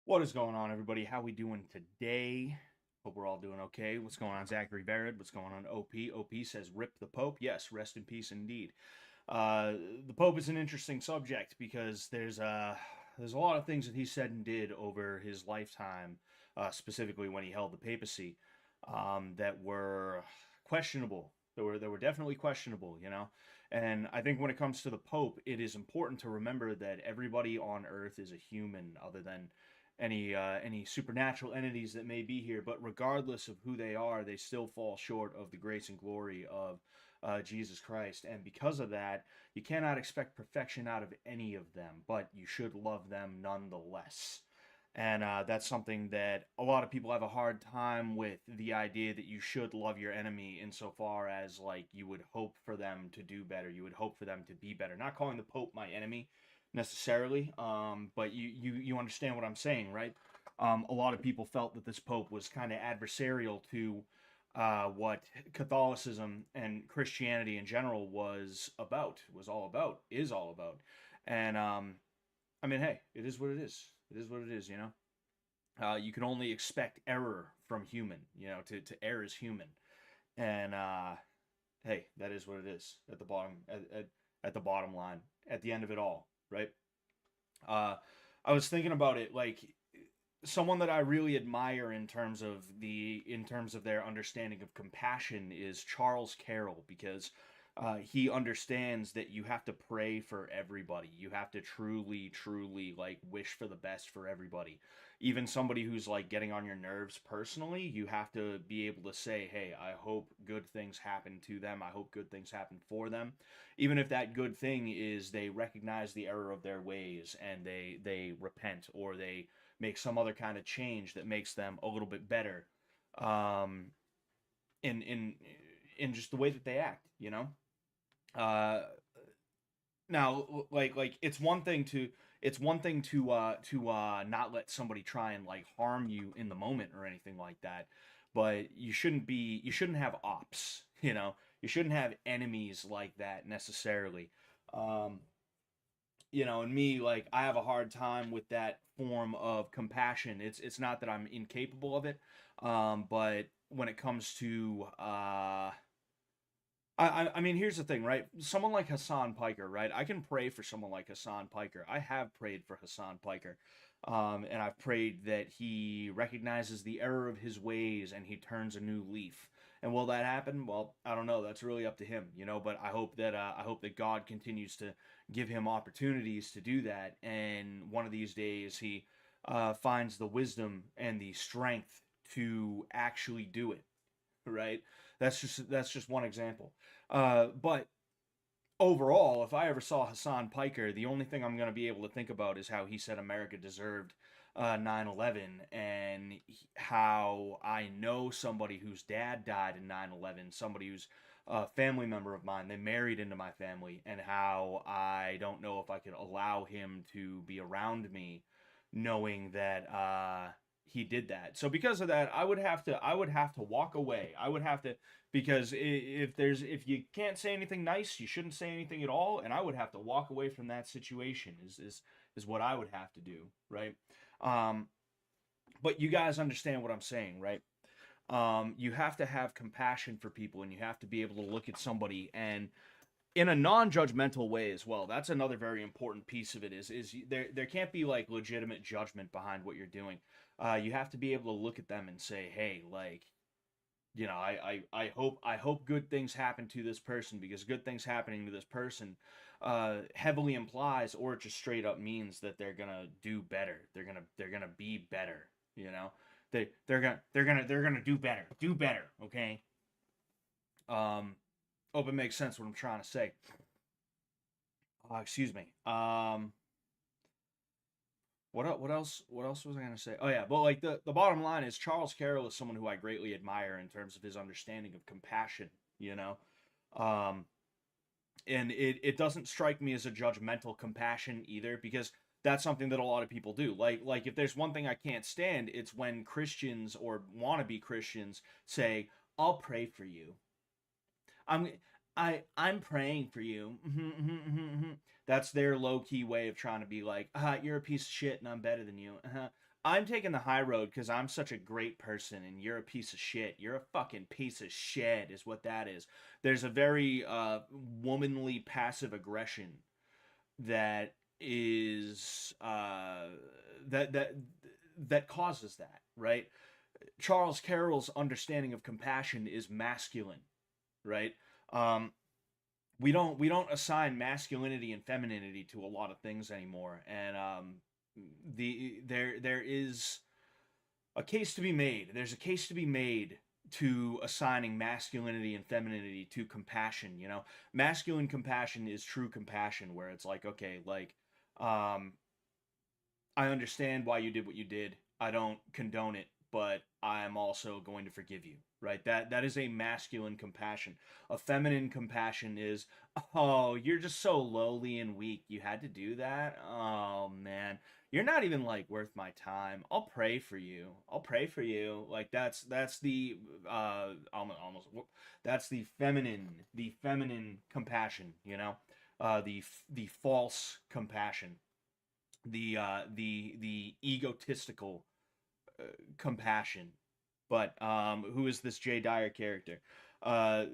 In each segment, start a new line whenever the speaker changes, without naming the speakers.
What is going on, everybody? How we doing today? Hope we're all doing okay. What's going on, Zachary Barrett? What's going on, OP? OP says, "Rip the Pope." Yes, rest in peace, indeed. The Pope is an interesting subject because there's a lot of things that he said and did over his lifetime, specifically when he held the papacy, that were questionable. That were definitely questionable, you know. And I think when it comes to the Pope, it is important to remember that everybody on Earth is a human, other than any supernatural entities that may be here. But regardless of who they are, they still fall short of the grace and glory of Jesus Christ. And because of that, you cannot expect perfection out of any of them, but you should love them nonetheless. And that's something that a lot of people have a hard time with, the idea that you should love your enemy insofar as, like, you would hope for them to do better. You would hope for them to be better. Not calling the Pope my enemy necessarily, but you understand what I'm saying, right? A lot of people felt that this Pope was kind of adversarial to what Catholicism and Christianity in general is all about. And I mean, hey, it is what it is. It is what it is, you know. You can only expect error from human, you know. To err is human, and hey, that is what it is at the bottom at the bottom line, at the end of it all, right? Uh, I was thinking about it, like, someone that I really admire in terms of their understanding of compassion is Charles Carroll, because he understands that you have to pray for everybody. You have to truly like wish for the best for everybody. Even somebody who's like getting on your nerves personally, you have to be able to say, "Hey, I hope good things happen to them. I hope good things happen for them." Even if that good thing is they recognize the error of their ways and they repent, or they make some other kind of change that makes them a little bit better, um, in just the way that they act, you know. Uh, Now, like it's one thing to not let somebody try and like harm you in the moment or anything like that, but you shouldn't have ops, you know. You shouldn't have enemies like that necessarily. Um, you know, and me, like, I have a hard time with that form of compassion. It's not that I'm incapable of it, but when it comes to I mean, here's the thing, right? Someone like Hassan Piker, right? I can pray for someone like Hassan Piker. I have prayed for Hassan Piker. And I've prayed that he recognizes the error of his ways and he turns a new leaf. And will that happen? Well, I don't know. That's really up to him, you know. But I hope that God continues to give him opportunities to do that. And one of these days, he finds the wisdom and the strength to actually do it, right? That's just one example. But overall, if I ever saw Hassan Piker, the only thing I'm going to be able to think about is how he said America deserved 9/11, and how I know somebody whose dad died in 9/11, somebody who's a family member of mine. They married into my family, and how I don't know if I could allow him to be around me, knowing that he did that. So because of that, I would have to walk away. I would have to, because if you can't say anything nice, you shouldn't say anything at all, and I would have to walk away from that situation. Is what I would have to do, right? Um, but you guys understand what I'm saying, right? You have to have compassion for people, and you have to be able to look at somebody and in a non-judgmental way as well. That's another very important piece of it. Is there can't be like legitimate judgment behind what you're doing. You have to be able to look at them and say, hey, like, you know, I hope good things happen to this person, because good things happening to this person heavily implies, or it just straight up means that they're gonna do better. They're gonna be better. You know, they're gonna do better. Okay. Hope it makes sense what I'm trying to say. Excuse me. What else was I gonna say? Oh yeah, but like the bottom line is Charles Carroll is someone who I greatly admire in terms of his understanding of compassion. You know, um, and it doesn't strike me as a judgmental compassion either, because that's something that a lot of people do. Like if there's one thing I can't stand, it's when Christians or wannabe Christians say, "I'll pray for you." I'm I'm praying for you. That's their low key way of trying to be like, you're a piece of shit and I'm better than you. I'm taking the high road because I'm such a great person and you're a piece of shit. You're a fucking piece of shit, is what that is. There's a very womanly passive aggression that is that causes that, right? Charles Carroll's understanding of compassion is masculine, right? Um, we don't assign masculinity and femininity to a lot of things anymore, and there is a case to be made. There's a case to be made to assigning masculinity and femininity to compassion. You know, masculine compassion is true compassion, where it's like, okay, like, um, I understand why you did what you did. I don't condone it, but I'm also going to forgive you. Right? That is a masculine compassion. A feminine compassion is, oh, you're just so lowly and weak. You had to do that. Oh man, you're not even like worth my time. I'll pray for you. I'll pray for you. Like that's the almost that's the feminine compassion. You know, the false compassion, the egotistical compassion. But who is this Jay Dyer character? Uh,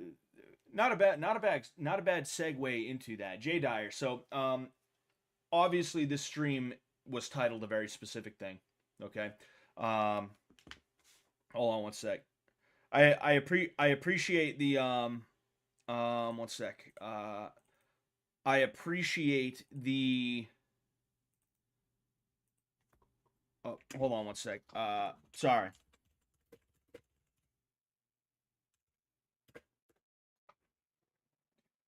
not a bad segue into that. Jay Dyer. So obviously this stream was titled a very specific thing. Okay. Um, hold on one sec. I appreciate the one sec. I appreciate the oh, hold on one sec. Sorry.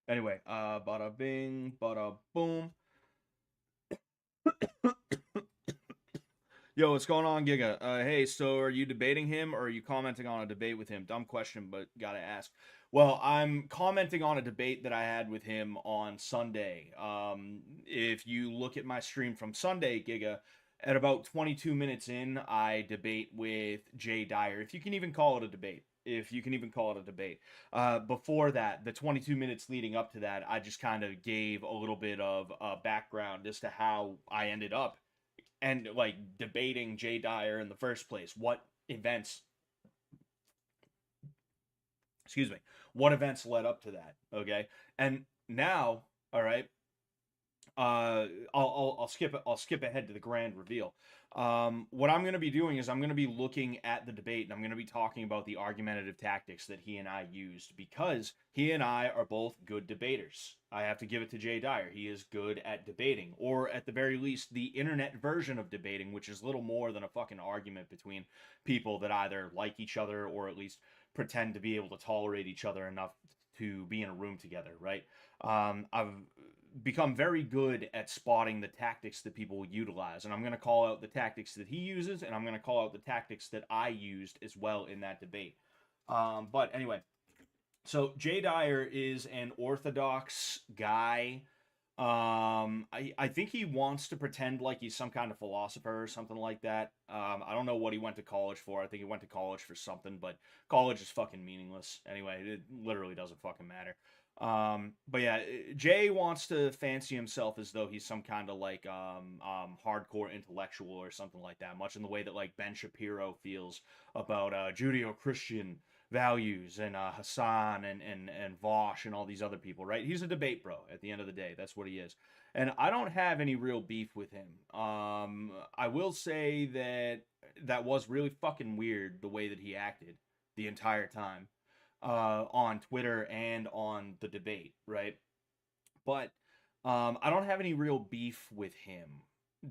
Anyway, bada bing, bada boom. Yo, what's going on, Giga? Hey, so are you debating him or are you commenting on a debate with him? Dumb question, but gotta ask. Well, I'm commenting on a debate that I had with him on Sunday. If you look at my stream from Sunday, Giga, at about 22 minutes in, I debate with Jay Dyer. If you can even call it a debate. If you can even call it a debate. Before that, the 22 minutes leading up to that, I just kind of gave a little bit of background as to how I ended up and like debating Jay Dyer in the first place. Excuse me, what events led up to that? Okay, and now, all right, I'll skip ahead to the grand reveal. What I'm going to be doing is I'm going to be looking at the debate and I'm going to be talking about the argumentative tactics that he and I used because he and I are both good debaters. I have to give it to Jay Dyer. He is good at debating, or at the very least, the internet version of debating, which is little more than a fucking argument between people that either like each other or at least pretend to be able to tolerate each other enough to be in a room together, right? I've become very good at spotting the tactics that people utilize, and I'm going to call out the tactics that he uses, and I'm going to call out the tactics that I used as well in that debate. But anyway, so Jay Dyer is an orthodox guy. I think he wants to pretend like he's some kind of philosopher or something like that. I don't know what he went to college for. I think he went to college for something, but college is fucking meaningless. Anyway, it literally doesn't fucking matter. But yeah, Jay wants to fancy himself as though he's some kind of like hardcore intellectual or something like that, much in the way that like Ben Shapiro feels about Judeo-Christian values and Hassan and Vosh and all these other people, right? He's a debate bro at the end of the day. That's what he is. And I don't have any real beef with him. I will say that that was really fucking weird the way that he acted the entire time on Twitter and on the debate, right? But I don't have any real beef with him.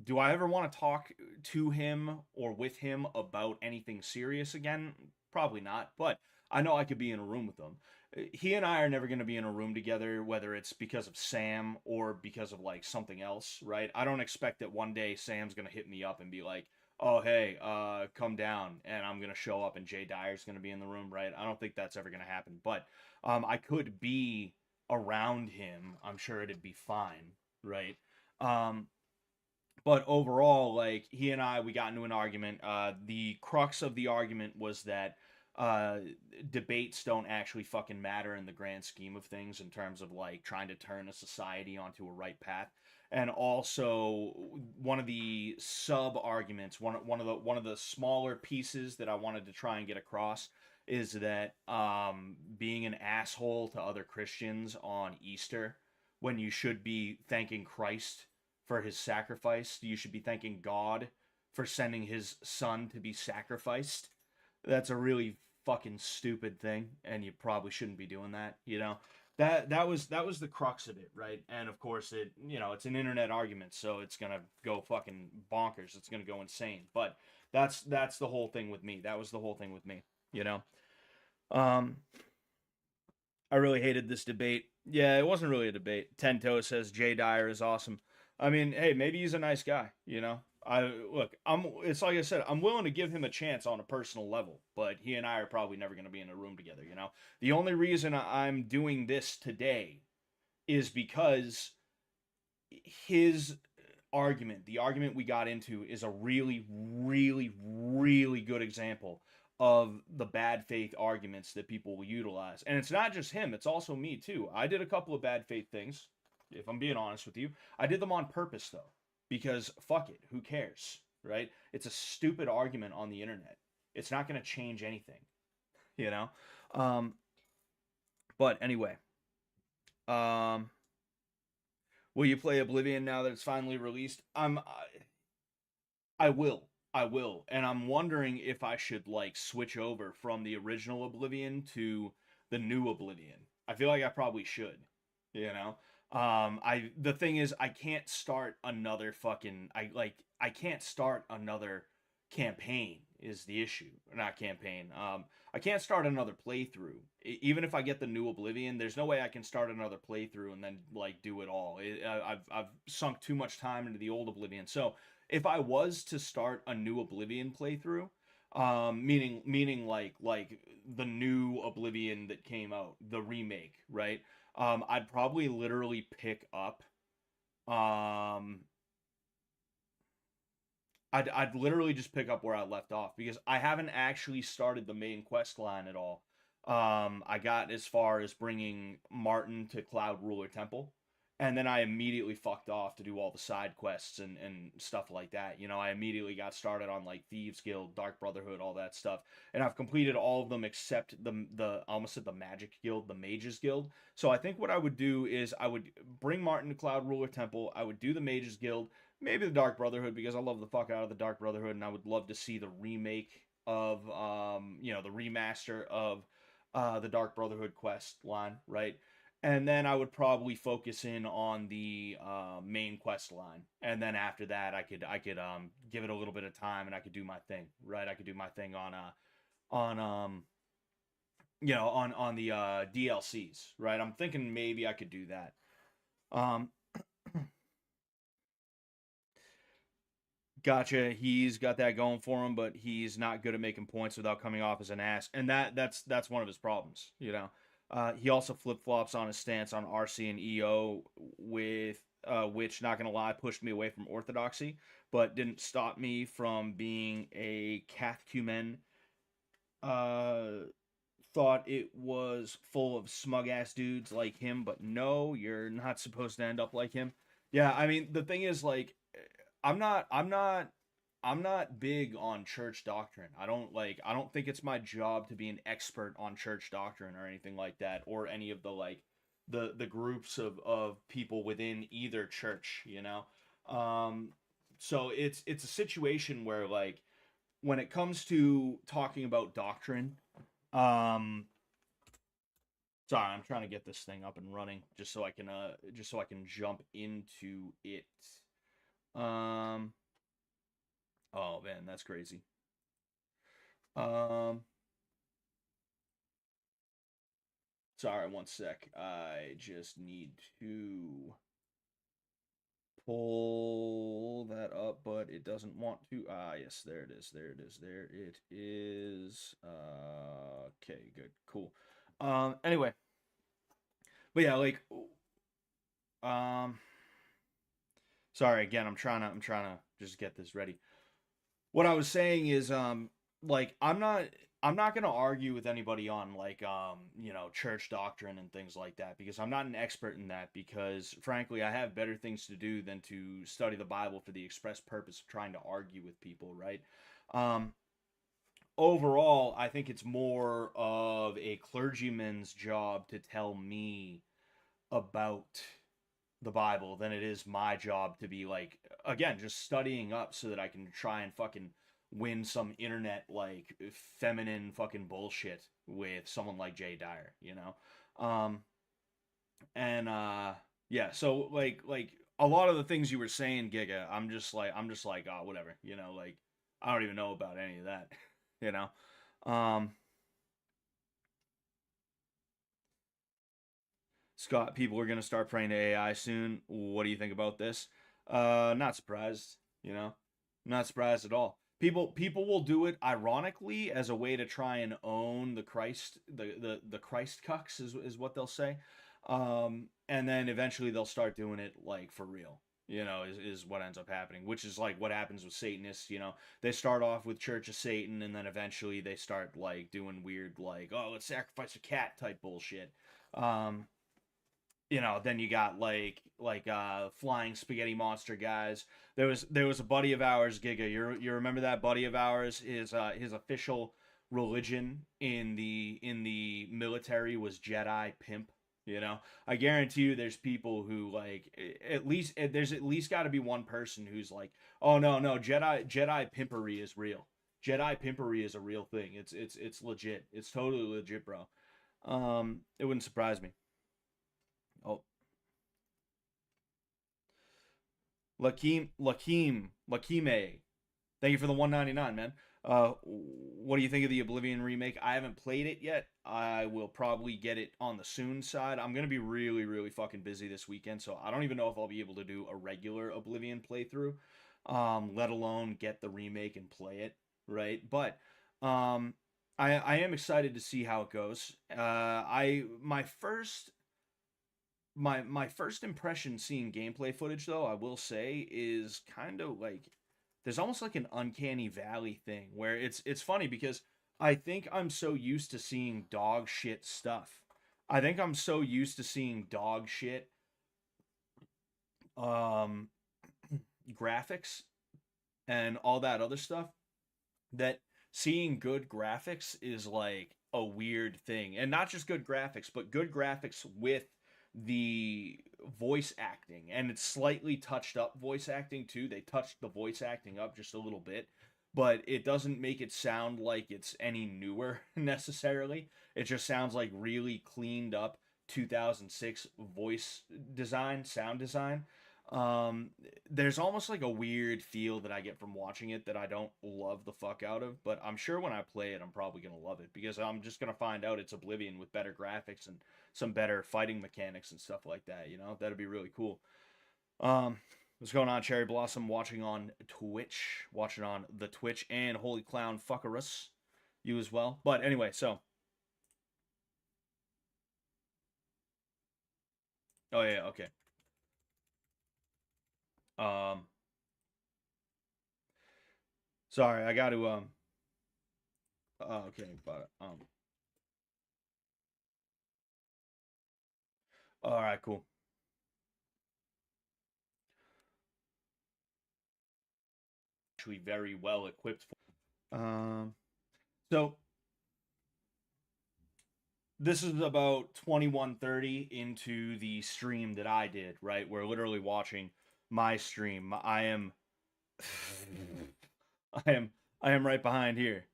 Do I ever want to talk to him or with him about anything serious again? Probably not, but I know I could be in a room with him. He and I are never going to be in a room together, whether it's because of Sam or because of like something else, right? I don't expect that one day Sam's going to hit me up and be like, oh, hey, come down, and I'm going to show up and Jay Dyer's going to be in the room, right? I don't think that's ever going to happen, but I could be around him. I'm sure it'd be fine, right? Um, but overall, like he and I, we got into an argument. The crux of the argument was that uh, debates don't actually fucking matter in the grand scheme of things in terms of like trying to turn a society onto a right path. And also one of the sub arguments, one of the smaller pieces that I wanted to try and get across is that being an asshole to other Christians on Easter when you should be thanking Christ for his sacrifice, you should be thanking God for sending his son to be sacrificed. That's a really fucking stupid thing, and you probably shouldn't be doing that, you know. That was the crux of it, right? And of course it, you know, it's an internet argument, so it's gonna go fucking bonkers. It's gonna go insane. But that's the whole thing with me. That was the whole thing with me, you know. Um, I really hated this debate. Yeah, it wasn't really a debate. Tento says Jay Dyer is awesome. I mean, hey, maybe he's a nice guy, you know. It's like I said, I'm willing to give him a chance on a personal level, but he and I are probably never going to be in a room together, you know. The only reason I'm doing this today is because his argument, the argument we got into, is a really, really, really good example of the bad faith arguments that people will utilize. And it's not just him, it's also me too. I did a couple of bad faith things, if I'm being honest with you. I did them on purpose though, because fuck it, who cares, right? It's a stupid argument on the internet. It's not going to change anything, you know? But anyway, will you play Oblivion now that it's finally released? I will. I will. And I'm wondering if I should like switch over from the original Oblivion to the new Oblivion. I feel like I probably should, you know? The thing is I can't start another fucking I can't start another campaign is the issue. Not campaign. I can't start another playthrough. Even if I get the new Oblivion, there's no way I can start another playthrough and then like do it all. I've sunk too much time into the old Oblivion. So if I was to start a new Oblivion playthrough, meaning like the new Oblivion that came out, the remake, right? I'd probably literally pick up I'd literally just pick up where I left off because I haven't actually started the main quest line at all. I got as far as bringing Martin to Cloud Ruler Temple, and then I immediately fucked off to do all the side quests and stuff like that. You know, I immediately got started on like Thieves Guild, Dark Brotherhood, all that stuff, and I've completed all of them except the I almost said the Magic Guild, the Mages Guild. So I think what I would do is I would bring Martin to Cloud Ruler Temple. I would do the Mages Guild, maybe the Dark Brotherhood because I love the fuck out of the Dark Brotherhood, and I would love to see the remake of the remaster of the Dark Brotherhood quest line, right? And then I would probably focus in on the main quest line, and then after that, I could give it a little bit of time, and I could do my thing, right? I could do my thing on on the DLCs, right? I'm thinking maybe I could do that. Um, Gotcha. He's got that going for him, but he's not good at making points without coming off as an ass, and that's one of his problems. You know, he also flip flops on his stance on RC and EO, with which, not gonna lie, pushed me away from orthodoxy, but didn't stop me from being a catechumen. Thought it was full of smug ass dudes like him, but no, you're not supposed to end up like him. Yeah, I mean the thing is like I'm not big on church doctrine. I don't think it's my job to be an expert on church doctrine or anything like that, or any of the like the groups of people within either church, you know. So it's a situation where like when it comes to talking about doctrine, um sorry, I'm trying to get this thing up and running just so I can jump into it. Um Oh man, that's crazy. Um, Sorry, one sec. I just need to pull that up, but it doesn't want to. Ah, yes, there it is. There it is. There it is. Okay, good, cool. Anyway, but yeah, like, um, sorry again. I'm trying to just get this ready. What I was saying is, like I'm not going to argue with anybody on like you know, church doctrine and things like that, because I'm not an expert in that, because frankly I have better things to do than to study the Bible for the express purpose of trying to argue with people, right? Um Overall, I think it's more of a clergyman's job to tell me about the Bible than it is my job to be like, again, just studying up so that I can try and fucking win some internet like feminine fucking bullshit with someone like Dyer, you know? And yeah, so like a lot of the things you were saying, Giga, I'm just like, oh, whatever, you know, like I don't even know about any of that, you know? Um Scott, people are gonna start praying to AI soon. What do you think about this? Not surprised, you know, not surprised at all. People will do it ironically as a way to try and own the Christ, the Christ cucks is what they'll say, and then eventually they'll start doing it like for real. You know, is what ends up happening, which is like what happens with Satanists. You know, they start off with Church of Satan, and then eventually they start like doing weird, like, oh, let's sacrifice a cat type bullshit. Um, you know, then you got flying spaghetti monster guys. There was a buddy of ours, Giga. You remember that buddy of ours? His official religion in the military was Jedi pimp. You know, I guarantee you, there's people who like, at least there's at least got to be one person who's like, oh no, Jedi pimpery is real. Jedi pimpery is a real thing. It's legit. It's totally legit, bro. It wouldn't surprise me. Oh, Lakime. Thank you for the 199, man. What do you think of the Oblivion remake? I haven't played it yet. I will probably get it on the soon side. I'm gonna be really, really fucking busy this weekend, so I don't even know if I'll be able to do a regular Oblivion playthrough, let alone get the remake and play it, right? But um, I am excited to see how it goes. I my first impression seeing gameplay footage, though, I will say, is kind of like, there's almost like an uncanny valley thing where it's funny because I think I'm so used to seeing dog shit stuff. I think I'm so used to seeing dog shit um graphics and all that other stuff, that seeing good graphics is like a weird thing. And not just good graphics, but good graphics with the voice acting. And it's slightly touched up voice acting too. They touched the voice acting up just a little bit, but it doesn't make it sound like it's any newer necessarily. It just sounds like really cleaned up 2006 voice design, sound design. um there's almost like a weird feel that I get from watching it that I don't love the fuck out of, but I'm sure when I play it I'm probably going to love it, because I'm just going to find out it's Oblivion with better graphics and some better fighting mechanics and stuff like that, you know. That'd be really cool. What's going on, Cherry Blossom? Watching on Twitch, watching on the Twitch, and Holy Clown Fuckerus, you as well. But anyway, so, oh yeah, okay. um Sorry, I got to okay, but all right, cool. Actually very well equipped for. So this is about 21:30 into the stream that I did, right? We're literally watching my stream. I am I am right behind here.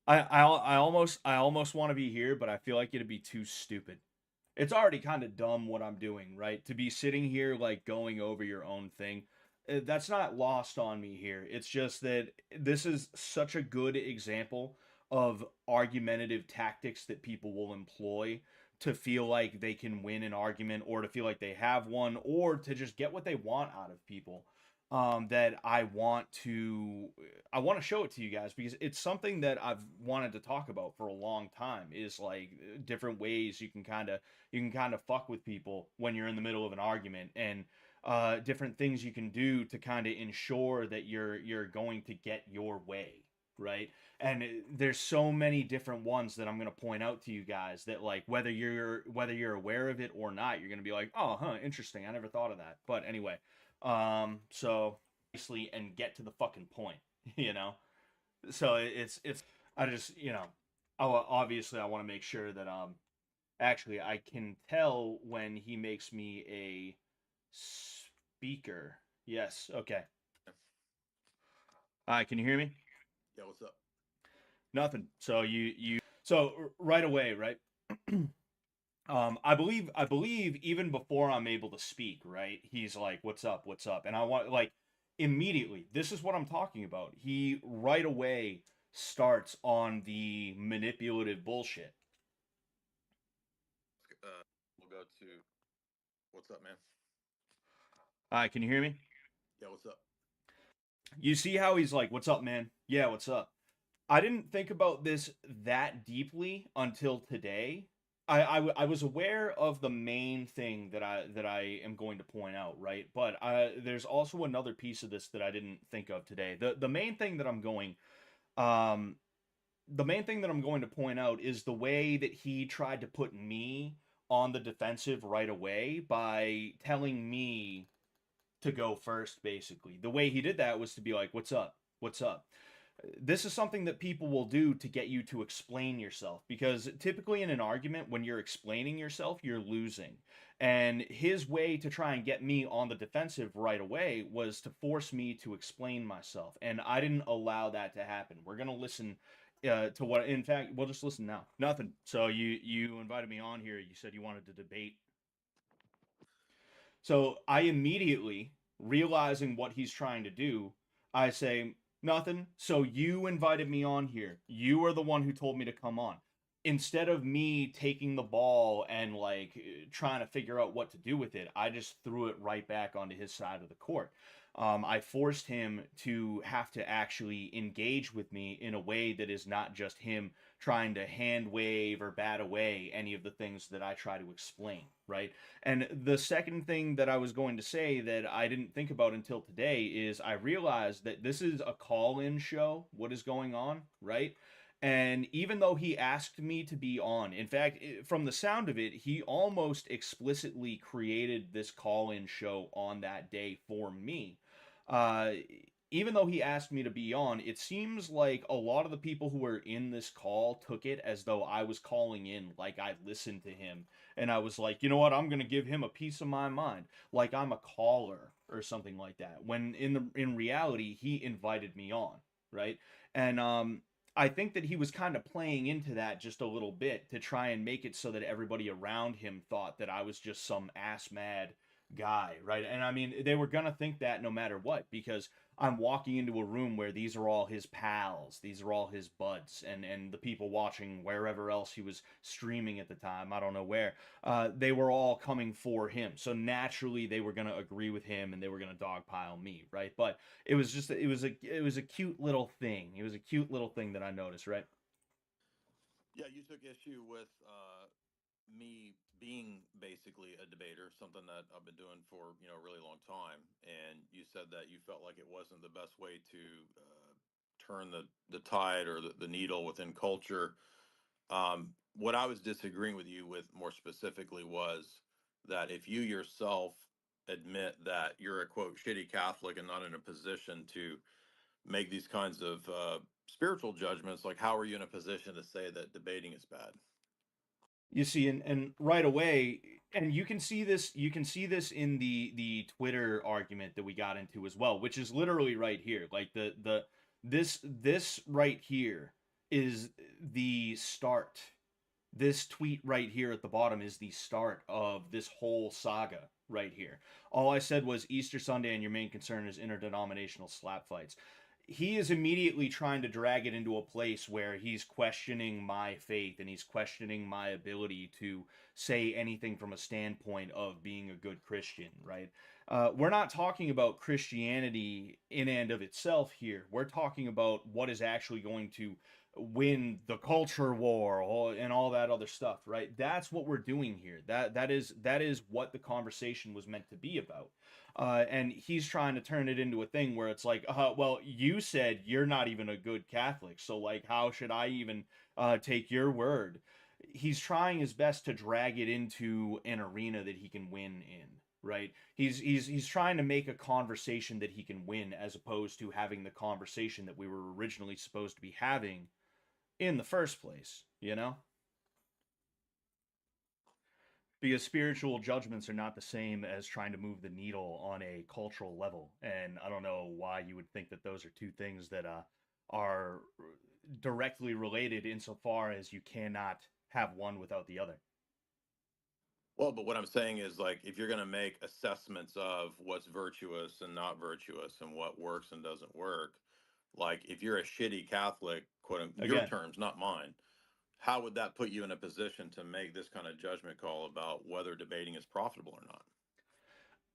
I almost want to be here, but I feel like it'd be too stupid. It's already kind of dumb what I'm doing, right? To be sitting here like going over your own thing. That's not lost on me here. It's just that this is such a good example of argumentative tactics that people will employ to feel like they can win an argument, or to feel like they have one, or to just get what they want out of people. That I want to show it to you guys, because it's something that I've wanted to talk about for a long time, is like different ways you can kind of fuck with people when you're in the middle of an argument, and different things you can do to kind of ensure that you're going to get your way, right? And there's so many different ones that I'm going to point out to you guys that, like, whether you're aware of it or not, you're going to be like, oh, huh, interesting, I never thought of that. But anyway, so obviously, and get to the fucking point, you know. So it's I just, obviously I want to make sure that actually I can tell when he makes me a speaker. Yes, okay. Hi, can you hear me?
Yeah, what's up?
Nothing. So right away, right? I believe even before I'm able to speak, right? He's like, "What's up? What's up?" And I want, like, immediately. This is what I'm talking about. He right away starts on the manipulative bullshit.
We'll go to what's up, man?
Hi, can you hear me?
Yeah, what's up?
You see how he's like, "What's up, man?" Yeah, what's up? I didn't think about this that deeply until today. I was aware of the main thing that I am going to point out, right? But there's also another piece of this that I didn't think of today. Um the main thing that I'm going to point out is the way that he tried to put me on the defensive right away by telling me to go first, basically. The way he did that was to be like, "What's up? What's up?" This is something that people will do to get you to explain yourself, because typically in an argument, when you're explaining yourself, you're losing. And his way to try and get me on the defensive right away was to force me to explain myself, and I didn't allow that to happen. We're going to listen to what, in fact, we'll just listen now. Nothing. So you invited me on here, you said you wanted to debate. So I immediately, realizing what he's trying to do, I say, "Nothing. So you invited me on here. You are the one who told me to come on." Instead of me taking the ball and, like, trying to figure out what to do with it, I just threw it right back onto his side of the court. I forced him to have to actually engage with me in a way that is not just him trying to hand wave or bat away any of the things that I try to explain, right? And the second thing that I was going to say that I didn't think about until today is I realized that this is a call in show, what is going on, right? And even though he asked me to be on, in fact, from the sound of it, he almost explicitly created this call in show on that day for me. Uh, Even though he asked me to be on, it seems like a lot of the people who were in this call took it as though I was calling in, like I listened to him and I was like, "You know what? I'm going to give him a piece of my mind, like I'm a caller or something like that." When in reality, he invited me on, right? And I think that he was kind of playing into that just a little bit to try and make it so that everybody around him thought that I was just some ass mad guy, right? And I mean, they were gonna think that no matter what, because I'm walking into a room where these are all his pals, these are all his buds, and the people watching wherever else he was streaming at the time, I don't know where, they were all coming for him. So naturally, they were gonna agree with him and they were gonna dogpile me, right? But it was a cute little thing. It was a cute little thing that I noticed, right?
Yeah, you took issue with me being basically a debater, something that I've been doing for a really long time, and you said that you felt like it wasn't the best way to turn the tide or the needle within culture. What I was disagreeing with you with more specifically was that if you yourself admit that you're a quote shitty Catholic and not in a position to make these kinds of spiritual judgments, like how are you in a position to say that debating is bad?
You see, and right away, and you can see this in the Twitter argument that we got into as well, which is literally right here. Like this right here is the start. This tweet right here at the bottom is the start of this whole saga right here. All I said was Easter Sunday and your main concern is interdenominational slap fights. He is immediately trying to drag it into a place where he's questioning my faith and he's questioning my ability to say anything from a standpoint of being a good Christian, right? We're not talking about Christianity in and of itself here. We're talking about what is actually going to win the culture war and all that other stuff, right? That's what we're doing here. That is what the conversation was meant to be about. And he's trying to turn it into a thing where it's like, well, you said you're not even a good Catholic, so like, how should I even take your word? He's trying his best to drag it into an arena that he can win in, right? He's trying to make a conversation that he can win, as opposed to having the conversation that we were originally supposed to be having in the first place, you know? Because spiritual judgments are not the same as trying to move the needle on a cultural level. And I don't know why you would think that those are two things that are directly related, insofar as you cannot have one without the other.
Well, but what I'm saying is, like, if you're going to make assessments of what's virtuous and not virtuous and what works and doesn't work, like if you're a shitty Catholic, your
Again,
terms, not mine, how would that put you in a position to make this kind of judgment call about whether debating is profitable or not?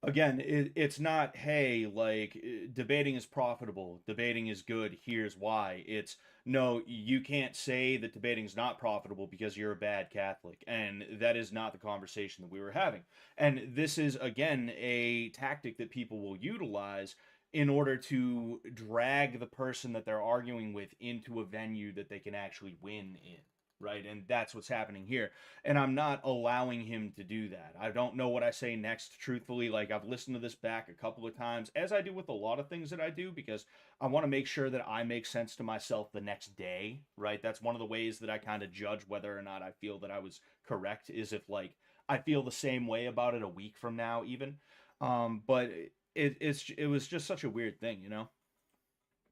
it's not, hey, like, debating is profitable, debating is good, here's why. It's, no, you can't say that debating is not profitable because you're a bad Catholic. And that is not the conversation that we were having. And this is, again, a tactic that people will utilize in order to drag the person that they're arguing with into a venue that they can actually win in. Right, and that's what's happening here, and I'm not allowing him to do that. I don't know what I say next, truthfully. Like, I've listened to this back a couple of times, as I do with a lot of things that I do, because I want to make sure that I make sense to myself the next day, right? That's one of the ways that I kind of judge whether or not I feel that I was correct, is if, like, I feel the same way about it a week from now, even. But it was just such a weird thing, you know?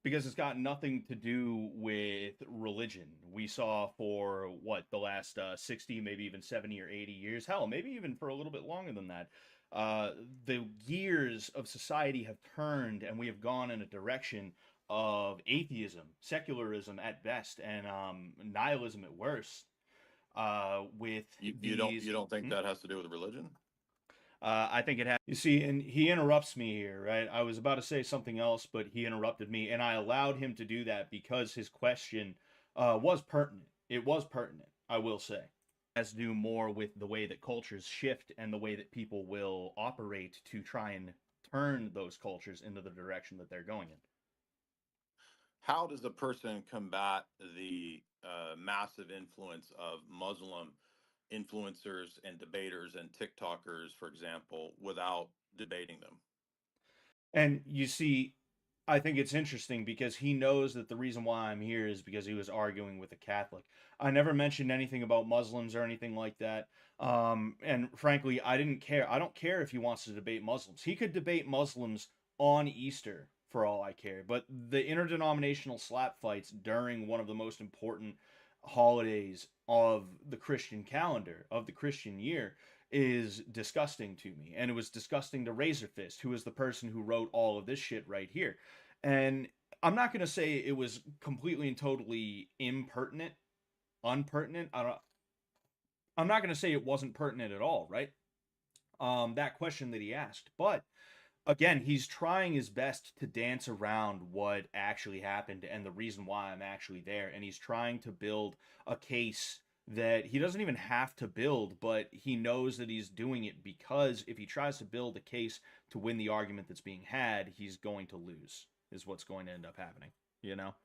Because it's got nothing to do with religion. We saw for what, the last 60, maybe even 70 or 80 years, hell, maybe even for a little bit longer than that, the gears of society have turned, and we have gone in a direction of atheism, secularism at best, and nihilism at worst. With these,
You don't think that has to do with religion?
I think it has. You see, and he interrupts me here, right? I was about to say something else, but he interrupted me, and I allowed him to do that because his question was pertinent. It was pertinent, I will say. It has to do more with the way that cultures shift and the way that people will operate to try and turn those cultures into the direction that they're going in.
How does a person combat the massive influence of Muslim influencers and debaters and TikTokers, for example, without debating them?
And you see, I think it's interesting because he knows that the reason why I'm here is because he was arguing with a Catholic. I never mentioned anything about Muslims or anything like that. And frankly, I didn't care. I don't care if he wants to debate Muslims. He could debate Muslims on Easter for all I care. But the interdenominational slap fights during one of the most important holidays of the Christian calendar, of the Christian year, is disgusting to me. And it was disgusting to Razorfist, who is the person who wrote all of this shit right here. And I'm not going to say it was completely and totally impertinent, unpertinent. I'm not going to say it wasn't pertinent at all, right? That question that he asked. But again, he's trying his best to dance around what actually happened and the reason why I'm actually there. And he's trying to build a case that he doesn't even have to build, but he knows that he's doing it because if he tries to build a case to win the argument that's being had, he's going to lose, is what's going to end up happening, you know?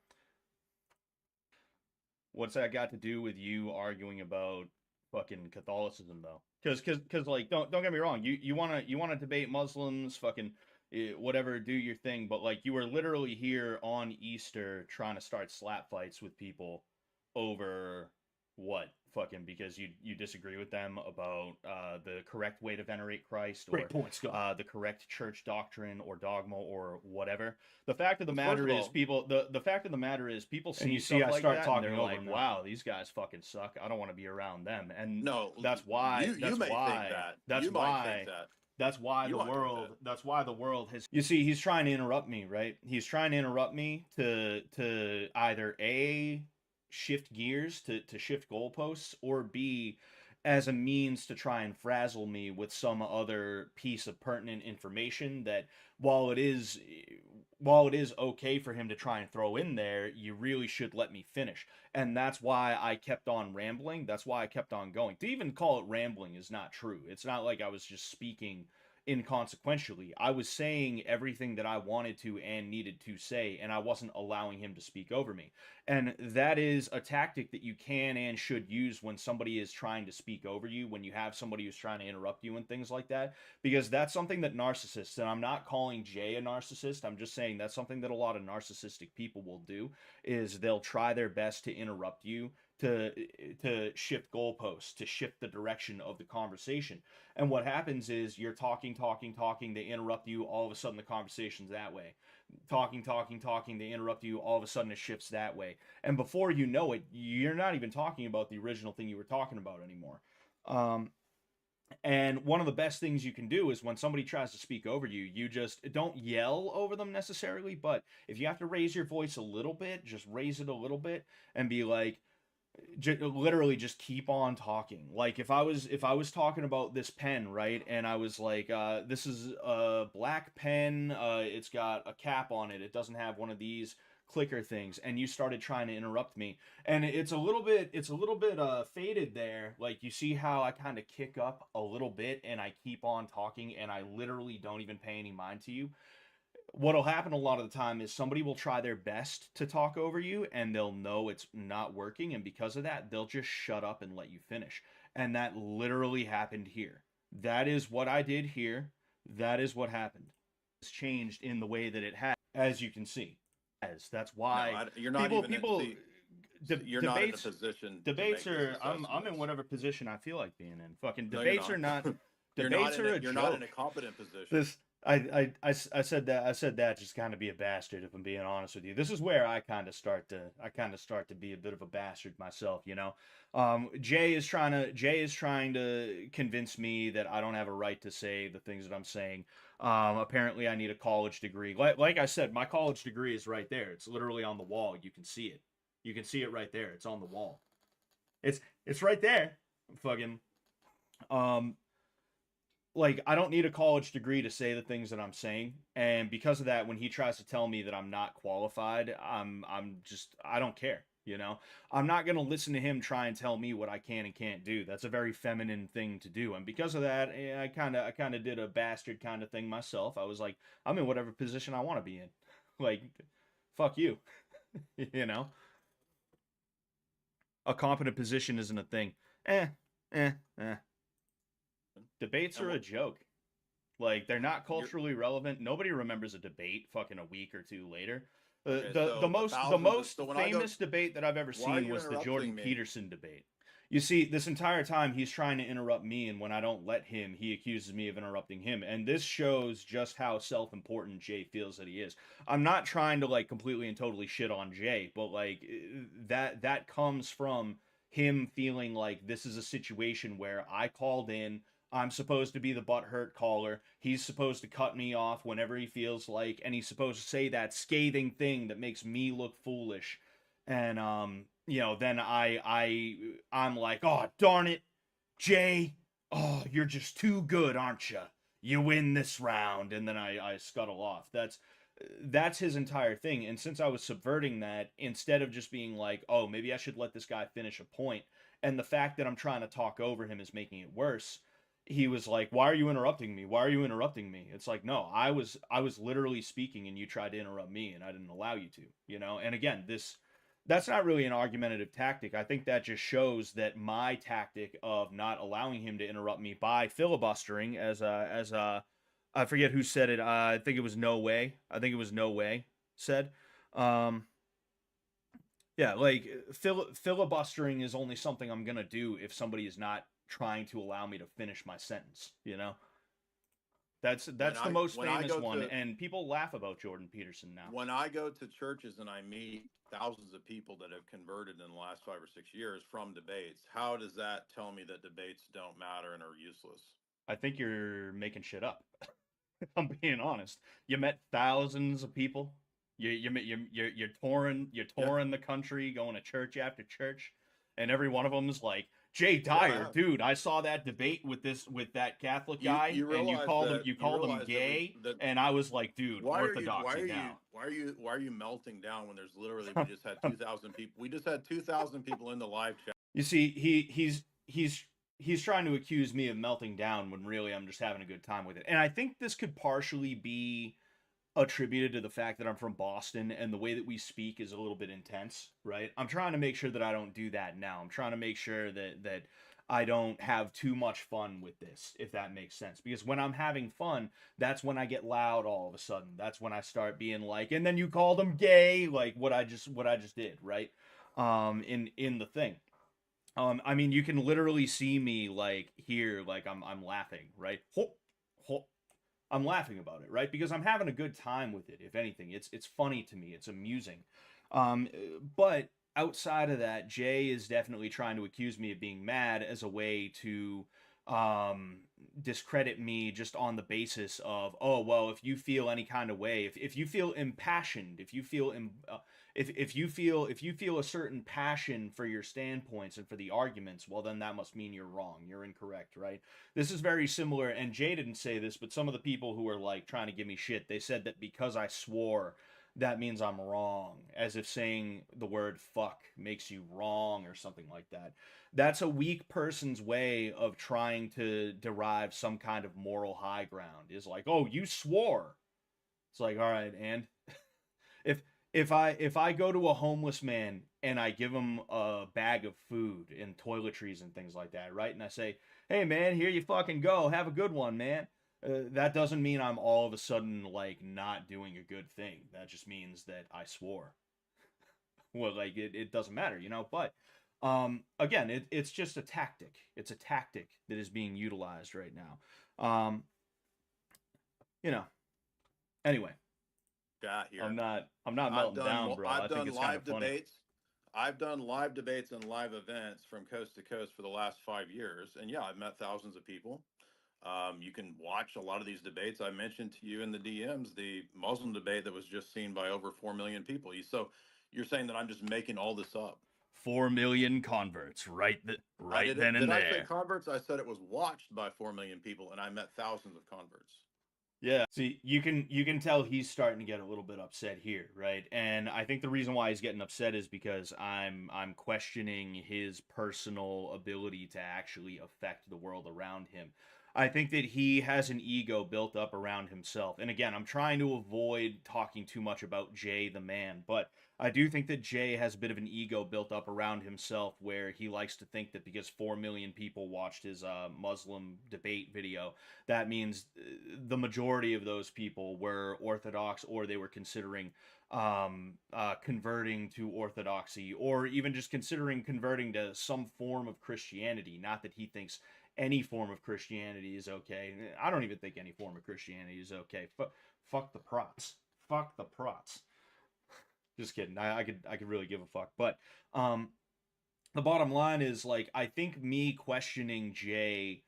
What's that got to do with you arguing about fucking Catholicism though? Because like, don't get me wrong, you wanna debate Muslims, fucking whatever, do your thing, but like, you were literally here on Easter trying to start slap fights with people over what, fucking, because you disagree with them about the correct way to venerate Christ, or
Great point, Scott.
the correct church doctrine or dogma or whatever. The fact of the
Well, first
matter
of
is,
all,
people, the fact of the matter is, people see
And you
stuff
see, I
like
start
that and
talking
they're
over
like,
him now.
wow, these guys fucking suck, I don't want to be around them. And
no,
that's why
you may think that.
that's
You might think
why
that.
that's why
You
the
might think
world
that.
that's why the world has, you see, he's trying to interrupt me, right? He's trying to interrupt me to either A, shift gears, to shift goalposts, or B, as a means to try and frazzle me with some other piece of pertinent information that while it is while it is okay for him to try and throw in there, you really should let me finish. And that's why I kept on rambling. That's why I kept on going. To even call it rambling is not true. It's not like I was just speaking inconsequentially. I was saying everything that I wanted to and needed to say, and I wasn't allowing him to speak over me. And that is a tactic that you can and should use when somebody is trying to speak over you, when you have somebody who's trying to interrupt you and things like that, because that's something that narcissists, and I'm not calling Jay a narcissist, I'm just saying that's something that a lot of narcissistic people will do, is they'll try their best to interrupt you, to shift goalposts, to shift the direction of the conversation. And what happens is you're talking, they interrupt you, all of a sudden the conversation's that way. Talking, they interrupt you, all of a sudden it shifts that way. And before you know it, you're not even talking about the original thing you were talking about anymore. And one of the best things you can do is when somebody tries to speak over you, you just don't yell over them necessarily, but if you have to raise your voice a little bit, just raise it a little bit and be like, literally just keep on talking. Like if I was talking about this pen, right, and I was like, this is a black pen, it's got a cap on it, it doesn't have one of these clicker things, and you started trying to interrupt me, and it's a little bit faded there. Like you see how I kind of kick up a little bit and I keep on talking and I literally don't even pay any mind to you. What'll happen a lot of the time is somebody will try their best to talk over you and they'll know it's not working, and because of that they'll just shut up and let you finish. And that literally happened here. That is what I did here. That is what happened. It's changed in the way that it has, as you can see. As that's why
No, you're not even
people
you're not in a position
debates
to make
are
this
I'm in whatever position I feel like being in. Fucking
No,
debates are not debates are a
you're
joke.
not in a competent position.
This I said that just kind of be a bastard, if I'm being honest with you. This is where I kind of start to be a bit of a bastard myself, you know. Jay is trying to convince me that I don't have a right to say the things that I'm saying. Apparently I need a college degree. Like I said, my college degree is right there. It's literally on the wall. You can see it. You can see it right there. It's on the wall. It's right there. Fucking like I don't need a college degree to say the things that I'm saying, and because of that, when he tries to tell me that I'm not qualified, I don't care, you know. I'm not going to listen to him try and tell me what I can and can't do. That's a very feminine thing to do, and because of that, I kind of did a bastard kind of thing myself. I was like, I'm in whatever position I want to be in. Like fuck you. You know. A competent position isn't a thing. Eh, eh, eh. Debates are a joke. Like they're not culturally relevant. Nobody remembers a debate fucking a week or two later. The most famous debate that I've ever seen was the Jordan Peterson debate. You see, this entire time he's trying to interrupt me, and when I don't let him, he accuses me of interrupting him. And this shows just how self-important Jay feels that he is. I'm not trying to like completely and totally shit on Jay, but like that comes from him feeling like this is a situation where I called in. I'm supposed to be the butthurt caller. He's supposed to cut me off whenever he feels like, and he's supposed to say that scathing thing that makes me look foolish. And you know, then I'm like, oh darn it, Jay, oh you're just too good, aren't you? You win this round, and then I scuttle off. That's his entire thing. And since I was subverting that, instead of just being like, oh maybe I should let this guy finish a point, and the fact that I'm trying to talk over him is making it worse. He was like, why are you interrupting me? Why are you interrupting me? It's like, no, I was literally speaking and you tried to interrupt me and I didn't allow you to, you know? And again, that's not really an argumentative tactic. I think that just shows that my tactic of not allowing him to interrupt me by filibustering, as I forget who said it. I think it was No Way. I think it was No Way said. Yeah, like filibustering is only something I'm gonna do if somebody is not trying to allow me to finish my sentence, you know. That's the most famous one, and people laugh about Jordan Peterson now.
When I go to churches and I meet thousands of people that have converted in the last 5 or 6 years from debates, how does that tell me that debates don't matter and are useless?
I think you're making shit up. I'm being honest. You met thousands of people. You're touring the country, going to church after church, and every one of them's like, Jay
Yeah, I
Dyer,
have.
dude, I saw that debate with that Catholic guy,
You
and
realize that
you called him
we
gay,
that
and I was like, dude,
why
orthodoxy
are you
down.
why are you melting down when there's literally we just had 2,000 people. We just had 2,000 people in the live chat.
You see, he's trying to accuse me of melting down when really I'm just having a good time with it. And I think this could partially be attributed to the fact that I'm from Boston and the way that we speak is a little bit intense, right? I'm trying to make sure that I don't do that now. I'm trying to make sure that I don't have too much fun with this, if that makes sense. Because when I'm having fun, that's when I get loud all of a sudden. That's when I start being like, and then you called him gay, like what I just did, right? In the thing. I mean, you can literally see me like here, like I'm laughing, right? Ho, ho. I'm laughing about it, right? Because I'm having a good time with it. If anything, it's funny to me. It's amusing. Um, but outside of that, Jay is definitely trying to accuse me of being mad as a way to um, discredit me just on the basis of, oh well, if you feel any kind of way, if you feel impassioned, if you feel a certain passion for your standpoints and for the arguments, well then that must mean you're wrong. You're incorrect, right? This is very similar, and Jay didn't say this, but some of the people who were like trying to give me shit, they said that because I swore, that means I'm wrong, as if saying the word fuck makes you wrong or something like that. That's a weak person's way of trying to derive some kind of moral high ground. Is like, oh, you swore. It's like, all right, and if if I go to a homeless man and I give him a bag of food and toiletries and things like that, right? And I say, "Hey man, here you fucking go. Have a good one, man." That doesn't mean I'm all of a sudden like not doing a good thing. That just means that I swore. Well, like it doesn't matter, you know. But again, it's just a tactic. It's a tactic that is being utilized right now. You know. Anyway,
Chat here.
I'm not melting down, bro. I
I've
think
done
it's kind of
live
funny.
debates. I've done live debates and live events from coast to coast for the last 5 years, and yeah, I've met thousands of people. You can watch a lot of these debates. I mentioned to you in the DMs the Muslim debate that was just seen by over 4 million people. So you're saying that I'm just making all this up?
4 million converts,
I
right
did
then
it.
and
Did I say
there.
converts? I said it was watched by 4 million people, and I met thousands of converts.
Yeah. See, you can tell he's starting to get a little bit upset here, right? And I think the reason why he's getting upset is because I'm questioning his personal ability to actually affect the world around him. I think that he has an ego built up around himself. And again, I'm trying to avoid talking too much about Jay the man, but I do think that Jay has a bit of an ego built up around himself where he likes to think that because 4 million people watched his Muslim debate video, that means the majority of those people were Orthodox or they were considering converting to Orthodoxy or even just considering converting to some form of Christianity. Not that he thinks any form of Christianity is okay. I don't even think any form of Christianity is okay. Fuck the prots. Fuck the prots. Just kidding. I could really give a fuck. But the bottom line is like I think me questioning Jay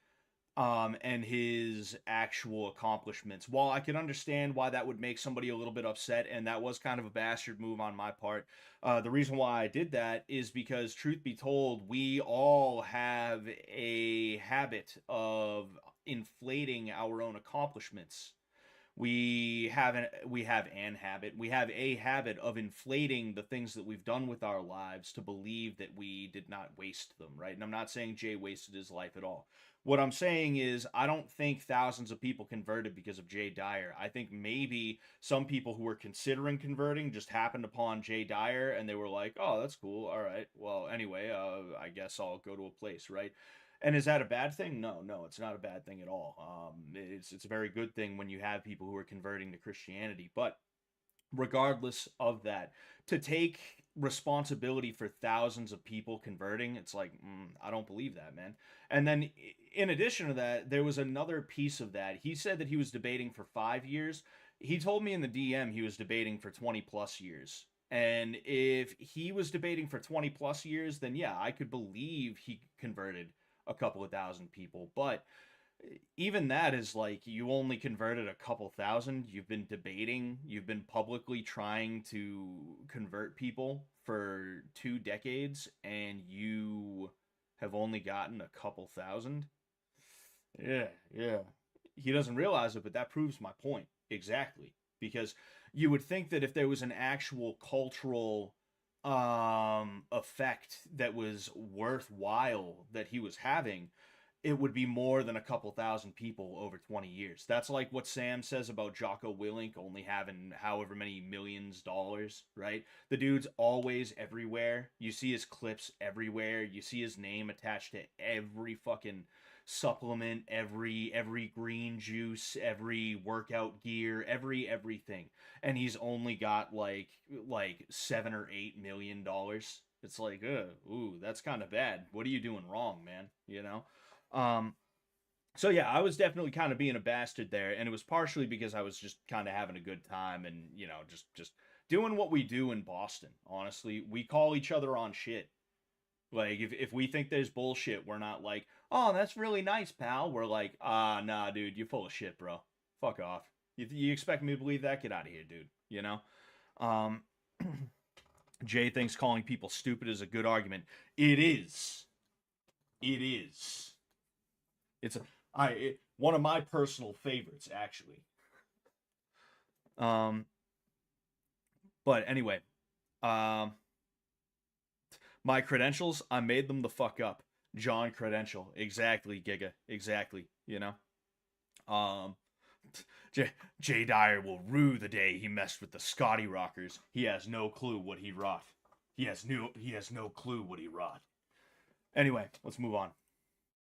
and his actual accomplishments. While I can understand why that would make somebody a little bit upset, and that was kind of a bastard move on my part, the reason why I did that is because, truth be told, we all have a habit of inflating our own accomplishments. We have a habit of inflating the things that we've done with our lives to believe that we did not waste them, right? And I'm not saying Jay wasted his life at all. What I'm saying is I don't think thousands of people converted because of Jay Dyer. I think maybe some people who were considering converting just happened upon Jay Dyer and they were like, "Oh, that's cool. All right. Well, anyway, I guess I'll go to a place, right?" And is that a bad thing? No, no, it's not a bad thing at all. It's a very good thing when you have people who are converting to Christianity. But regardless of that, to take responsibility for thousands of people converting, it's like I don't believe that, man. And then in addition to that, there was another piece of that. He said that he was debating for 5 years. He told me in the DM he was debating for 20 plus years. And if he was debating for 20 plus years, then yeah, I could believe he converted a couple of thousand people. But even that is like you only converted a couple thousand. You've been debating, you've been publicly trying to convert people for 2 decades, and you have only gotten a couple thousand. Yeah, yeah. He doesn't realize it, but that proves my point exactly. Because you would think that if there was an actual cultural effect that was worthwhile that he was having, it would be more than a couple thousand people over 20 years. That's like what Sam says about Jocko Willink only having however many millions dollars, right? The dude's always everywhere. You see his clips everywhere. You see his name attached to every fucking supplement, every green juice, every workout gear, everything. And he's only got like 7 or 8 million dollars. It's like, ooh, that's kind of bad. What are you doing wrong, man? You know? Um, so yeah, I was definitely kind of being a bastard there, and it was partially because I was just kind of having a good time and, just doing what we do in Boston. Honestly, we call each other on shit. Like if we think there's bullshit, we're not like, "Oh, that's really nice, pal." We're like, "Ah, nah, dude, you're full of shit, bro. Fuck off. You expect me to believe that? Get out of here, dude." You know? Um Jay thinks calling people stupid is a good argument. It is. It is. One of my personal favorites, actually. But anyway, my credentials, I made them the fuck up. John Credential, exactly, Giga, exactly. Jay Dyer will rue the day he messed with the Scotty Rockers. He has no clue what he wrought. He has no clue what he wrought. Anyway, let's move on.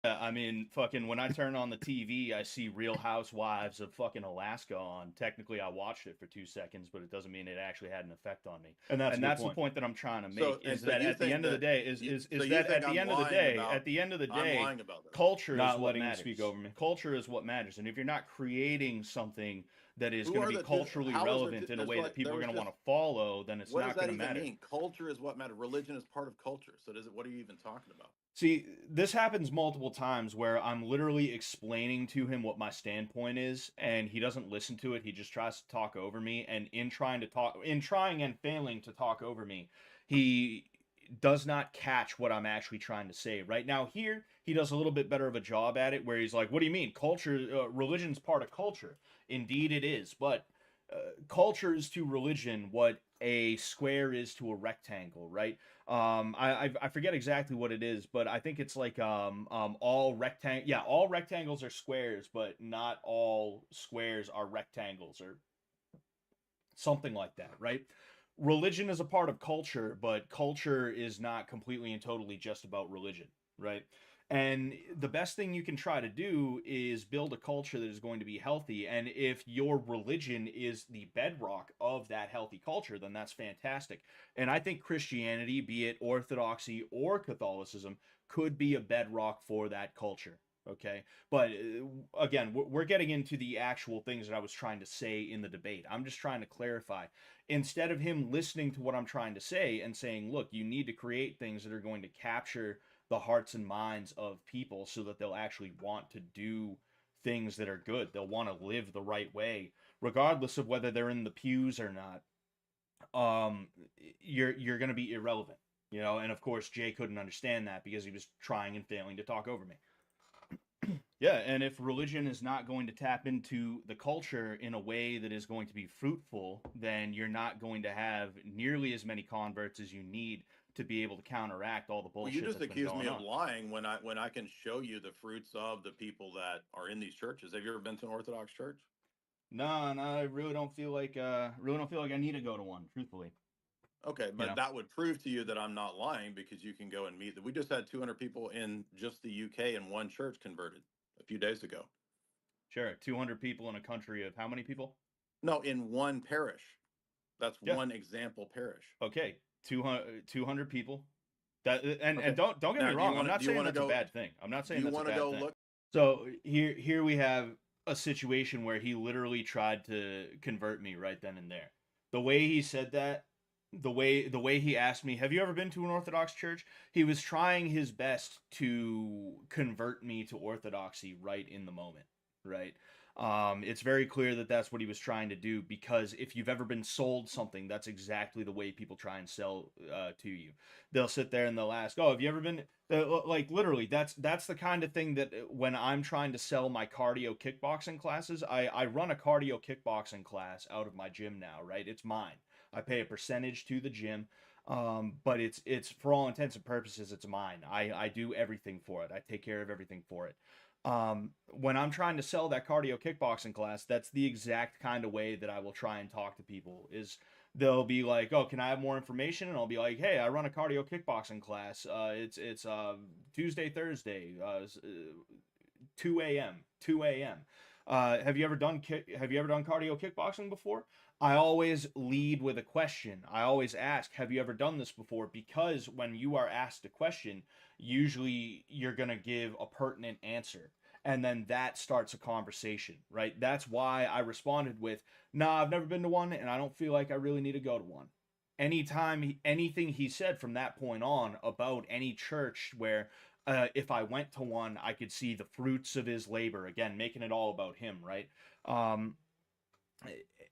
I mean, fucking, when I turn on the TV, I see Real Housewives of fucking Alaska on. Technically, I watched it for 2 seconds, but it doesn't mean it actually had an effect on me. And that's the point that I'm trying to make. Is that at the end of the day, culture is what matters. Speak over me. Culture is what matters, and if you're not creating something that is going to be culturally relevant in a way that people are going to want to follow, then it's not going to matter. What does that even mean?
Culture is what matters. Religion is part of culture. So what are you even talking about?
See, this happens multiple times where I'm literally explaining to him what my standpoint is, and he doesn't listen to it. He just tries to talk over me, and in trying and failing to talk over me, he does not catch what I'm actually trying to say. Right now, here, he does a little bit better of a job at it, where he's like, what do you mean? Culture, religion's part of culture. Indeed it is, but culture is to religion what a square is to a rectangle, right? I forget exactly what it is, but I think it's like all rectangles are squares, but not all squares are rectangles, or something like that, right? Religion is a part of culture, but culture is not completely and totally just about religion, right? And the best thing you can try to do is build a culture that is going to be healthy. And if your religion is the bedrock of that healthy culture, then that's fantastic. And I think Christianity, be it Orthodoxy or Catholicism, could be a bedrock for that culture. Okay. But again, we're getting into the actual things that I was trying to say in the debate. I'm just trying to clarify. Instead of him listening to what I'm trying to say and saying, look, you need to create things that are going to capture the hearts and minds of people so that they'll actually want to do things that are good. They'll want to live the right way, regardless of whether they're in the pews or not. You're going to be irrelevant, and of course Jay couldn't understand that because he was trying and failing to talk over me. Yeah, and if religion is not going to tap into the culture in a way that is going to be fruitful, then you're not going to have nearly as many converts as you need to be able to counteract all the bullshit.
Well, you just accused me of lying when I can show you the fruits of the people that are in these churches. Have you ever been to an Orthodox church?
No, I really don't feel like I need to go to one, truthfully.
Okay, but that would prove to you that I'm not lying, because you can go and meet. We just had 200 people in just the UK in one church converted a few days ago.
Sure, 200 people in a country of how many people?
No, in one parish. That's one example parish.
Okay, 200 people. And don't get me wrong. I'm not saying that's a bad thing. I'm not saying that's a bad thing. Look? So here we have a situation where he literally tried to convert me right then and there. The way he said that, the way he asked me, have you ever been to an Orthodox church? He was trying his best to convert me to Orthodoxy right in the moment, right? It's very clear that that's what he was trying to do, because if you've ever been sold something, that's exactly the way people try and sell to you. They'll sit there and they'll ask, "Oh, have you ever been?" Like literally, that's the kind of thing that when I'm trying to sell my cardio kickboxing classes, I run a cardio kickboxing class out of my gym now, right? It's mine. I pay a percentage to the gym, but it's for all intents and purposes, it's mine. I do everything for it. I take care of everything for it. When I'm trying to sell that cardio kickboxing class, that's the exact kind of way that I will try and talk to people. Is they'll be like, "Oh, can I have more information?" And I'll be like, "Hey, I run a cardio kickboxing class. It's Tuesday, Thursday, 2 a.m. Have you ever done cardio kickboxing before?" I always lead with a question. I always ask, "Have you ever done this before?" Because when you are asked a question, usually you're going to give a pertinent answer. And then that starts a conversation, right? That's why I responded with, "Nah, I've never been to one, and I don't feel like I really need to go to one." Anything he said from that point on about any church where if I went to one, I could see the fruits of his labor. Again, making it all about him, right? Um,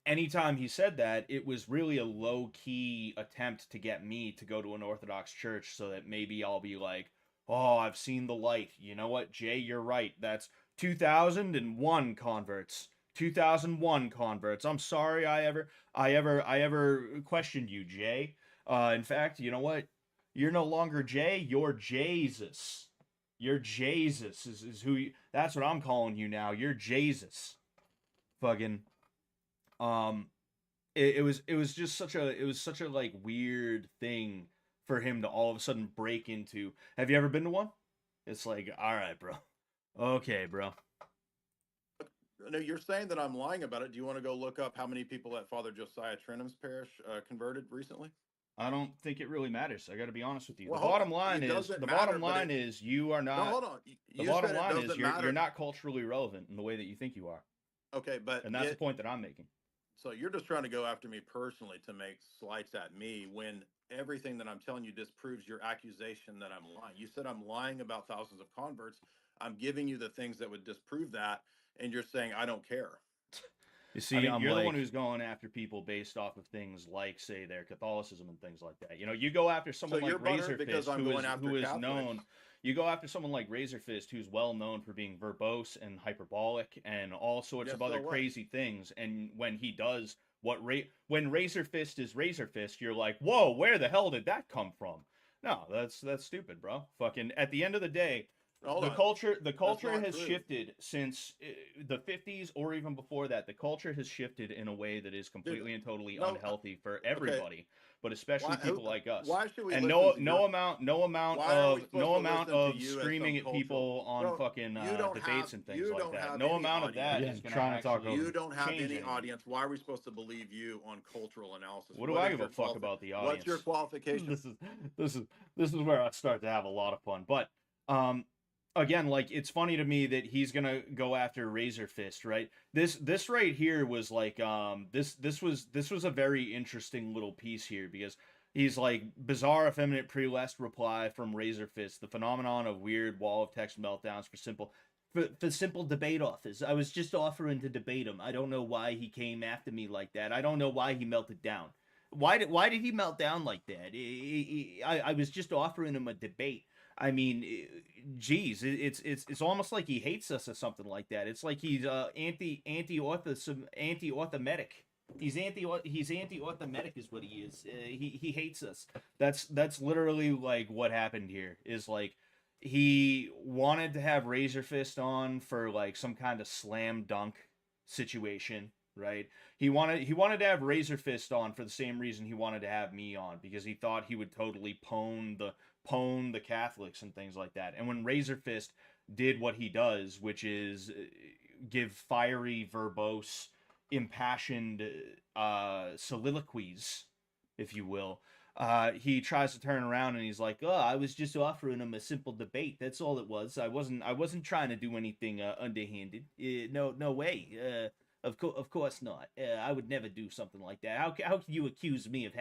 Anytime he said that, it was really a low key attempt to get me to go to an Orthodox church so that maybe I'll be like, "Oh, I've seen the light. You know what, Jay, you're right. That's 2001 converts. 2001 converts. I'm sorry I ever questioned you, Jay. In fact, you know what? You're no longer Jay, you're Jesus. You're Jesus is who you, that's what I'm calling you now. You're Jesus." Fucking um it was just such a like weird thing for him to all of a sudden break into. Have you ever been to one? It's like, all right, bro. Okay, bro.
No, you're saying that I'm lying about it. Do you want to go look up how many people at Father Josiah Trenum's parish converted recently?
I don't think it really matters. I got to be honest with you.
Well, hold on. It
The
doesn't matter,
bottom
but
line is you are
no,
not.
hold on.
The
You
bottom
said it
line is
doesn't
you're
matter.
not culturally relevant in the way that you think you are,
Okay, but
and that's the point that I'm making.
so you're just trying to go after me personally to make slights at me when everything that I'm telling you disproves your accusation that I'm lying. You said I'm lying about thousands of converts. I'm giving you the things that would disprove that, and you're saying I don't care.
You
I
see,
mean,
I'm you're the one who's going after people based off of things like, say, their Catholicism and things like that. You go after
so
someone
you're
like
butthurt because
Razorfist,
I'm going after
who is
Catholics.
known. You go after someone like Razorfist, who's well known for being verbose and hyperbolic and all sorts
Yes,
of
so
other
what?
crazy things. And when he does when Razorfist is Razorfist, you're like, "Whoa, where the hell did that come from?" No, that's stupid, bro. Fucking at the end of the day,
Hold
the
on. That's
culture
not
has
true.
shifted since the 50s, or even before that. The culture has shifted in a way that is
Dude,
completely and totally
no,
unhealthy for
okay.
everybody, but especially people like us.
Why should we
And
listen to your
no
why are we supposed to
amount
listen to
of
you as some
screaming at
cultural
people on
bro?
fucking debates and things
You
like
don't
that,
have
no
any
amount of that
audience.
is
Again,
going to
trying to talk over
actually
You
me.
don't have
change
any
anything.
audience. Why are we supposed to believe you on cultural analysis?
What do
What
I
is
give a
your
fuck about the
what's your
audience?
qualification?
This is this is where I start to have a lot of fun. But um again, like, it's funny to me that he's gonna go after Razor Fist, right? This right here was like this was a very interesting little piece here, because he's like, "Bizarre effeminate pre-lest reply from Razor Fist, the phenomenon of weird wall of text meltdowns for simple debate offers. I was just offering to debate him. I don't know why he came after me like that. I don't know why he melted down. Why did he melt down like that? I was just offering him a debate. I mean, geez, it's almost like he hates us or something like that. It's like he's anti orthometic. He's anti orthometic is what he is. He hates us. That's literally like what happened here. Is like he wanted to have Razor Fist on for like some kind of slam dunk situation, right? He wanted to have Razor Fist on for the same reason he wanted to have me on, because he thought he would totally pwn the Catholics and things like that. And when Razor Fist did what he does, which is give fiery, verbose, impassioned soliloquies, if you will, he tries to turn around and he's like, "Oh, I was just offering him a simple debate. That's all it was. I wasn't trying to do anything underhanded. No way. Of course not. I would never do something like that. How can you accuse me of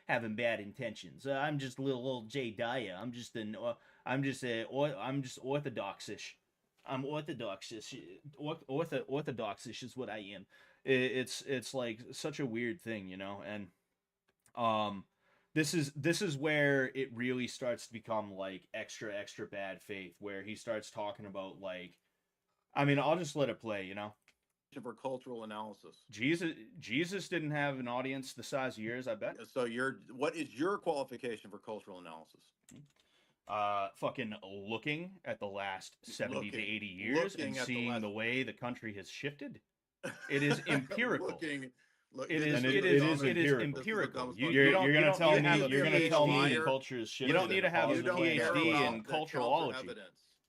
having bad intentions? I'm just little old Jay Dyer. I'm just orthodoxish." I'm orthodox-ish. Orthodox-ish is what I am. It's like such a weird thing, you know, and um, this is where it really starts to become like extra bad faith, where he starts talking about like, I mean, I'll just let it play, you know.
For cultural analysis.
Jesus didn't have an audience the size of yours, I bet.
So what is your qualification for cultural analysis?
Fucking looking at the last 70 to 80 years and seeing the way the country has shifted. It is empirical. It is empirical. You're gonna tell me the culture is shifted. You don't need to have a PhD in culturology.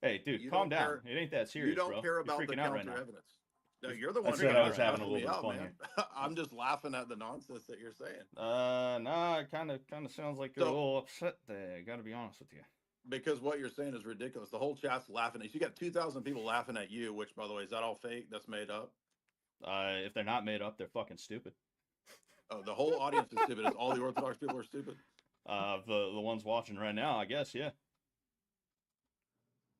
Hey, dude, calm down. It ain't that serious, bro.
You don't care about
You're freaking
the
out right now.
evidence. No, you're the one.
I said I was having a little bit of fun
here. I'm just laughing at the nonsense that you're saying.
Nah, it kind of sounds like you're a little upset there. I gotta be honest with you.
Because what you're saying is ridiculous. The whole chat's laughing at you. You got 2,000 people laughing at you, which, by the way, is that all fake? That's made up?
If they're not made up, they're fucking stupid.
Oh, the whole audience is stupid. All the Orthodox people are stupid?
The ones watching right now, I guess, yeah.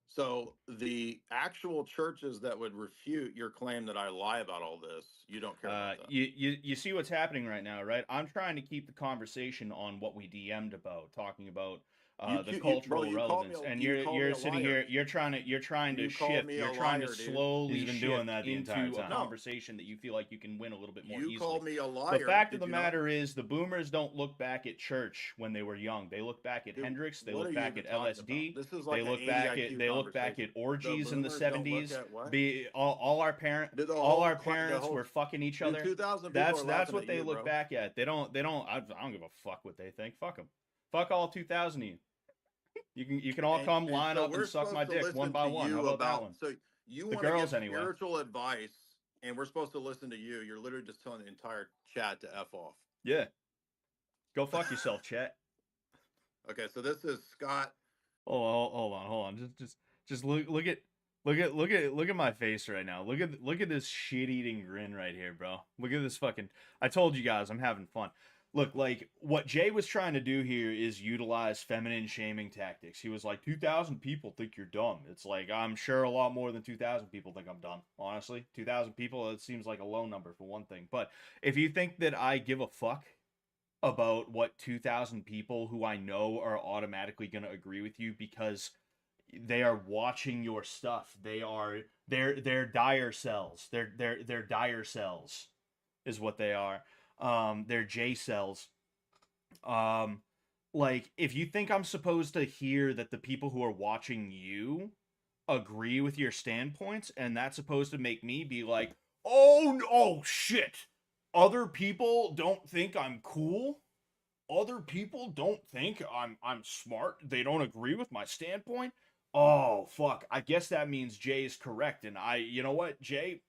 So the actual churches that would refute your claim that I lie about all this, you don't care about that.
You see what's happening right now, right? I'm trying to keep the conversation on what we DM'd about, talking about the cultural relevance, and you're sitting here, you're trying to shift, you're trying to slowly shift doing that into a conversation that you feel like you can win a little bit more easily.
You called me a liar.
The fact of the matter is, the boomers don't look back at church when they were young. They look back at Hendrix. They look back at LSD. They look back at orgies in the 70s. All our parents were fucking each other. That's what they look back at. They don't. I don't give a fuck what they think. Fuck them. Fuck all 2,000 of you. You can all come line up and suck my dick one by one. How about that one?
So you want to give spiritual advice, and we're supposed to listen to you. You're literally just telling the entire chat to F off.
Yeah. Go fuck yourself, chat.
Okay, so this is Scott.
Oh, hold on. Just look at my face right now. Look at this shit-eating grin right here, bro. Look at this fucking. I told you guys I'm having fun. Look, like, what Jay was trying to do here is utilize feminine shaming tactics. He was like, 2,000 people think you're dumb. It's like, I'm sure a lot more than 2,000 people think I'm dumb, honestly. 2,000 people, it seems like a low number for one thing. But if you think that I give a fuck about what 2,000 people who I know are automatically going to agree with you because they are watching your stuff, they're Dyer cells. They're Dyer cells is what they are. They're J cells. Like, if you think I'm supposed to hear that the people who are watching you agree with your standpoints, and that's supposed to make me be like, oh shit, other people don't think I'm cool? Other people don't think I'm smart? They don't agree with my standpoint? Oh, fuck. I guess that means Jay is correct, and you know what, Jay?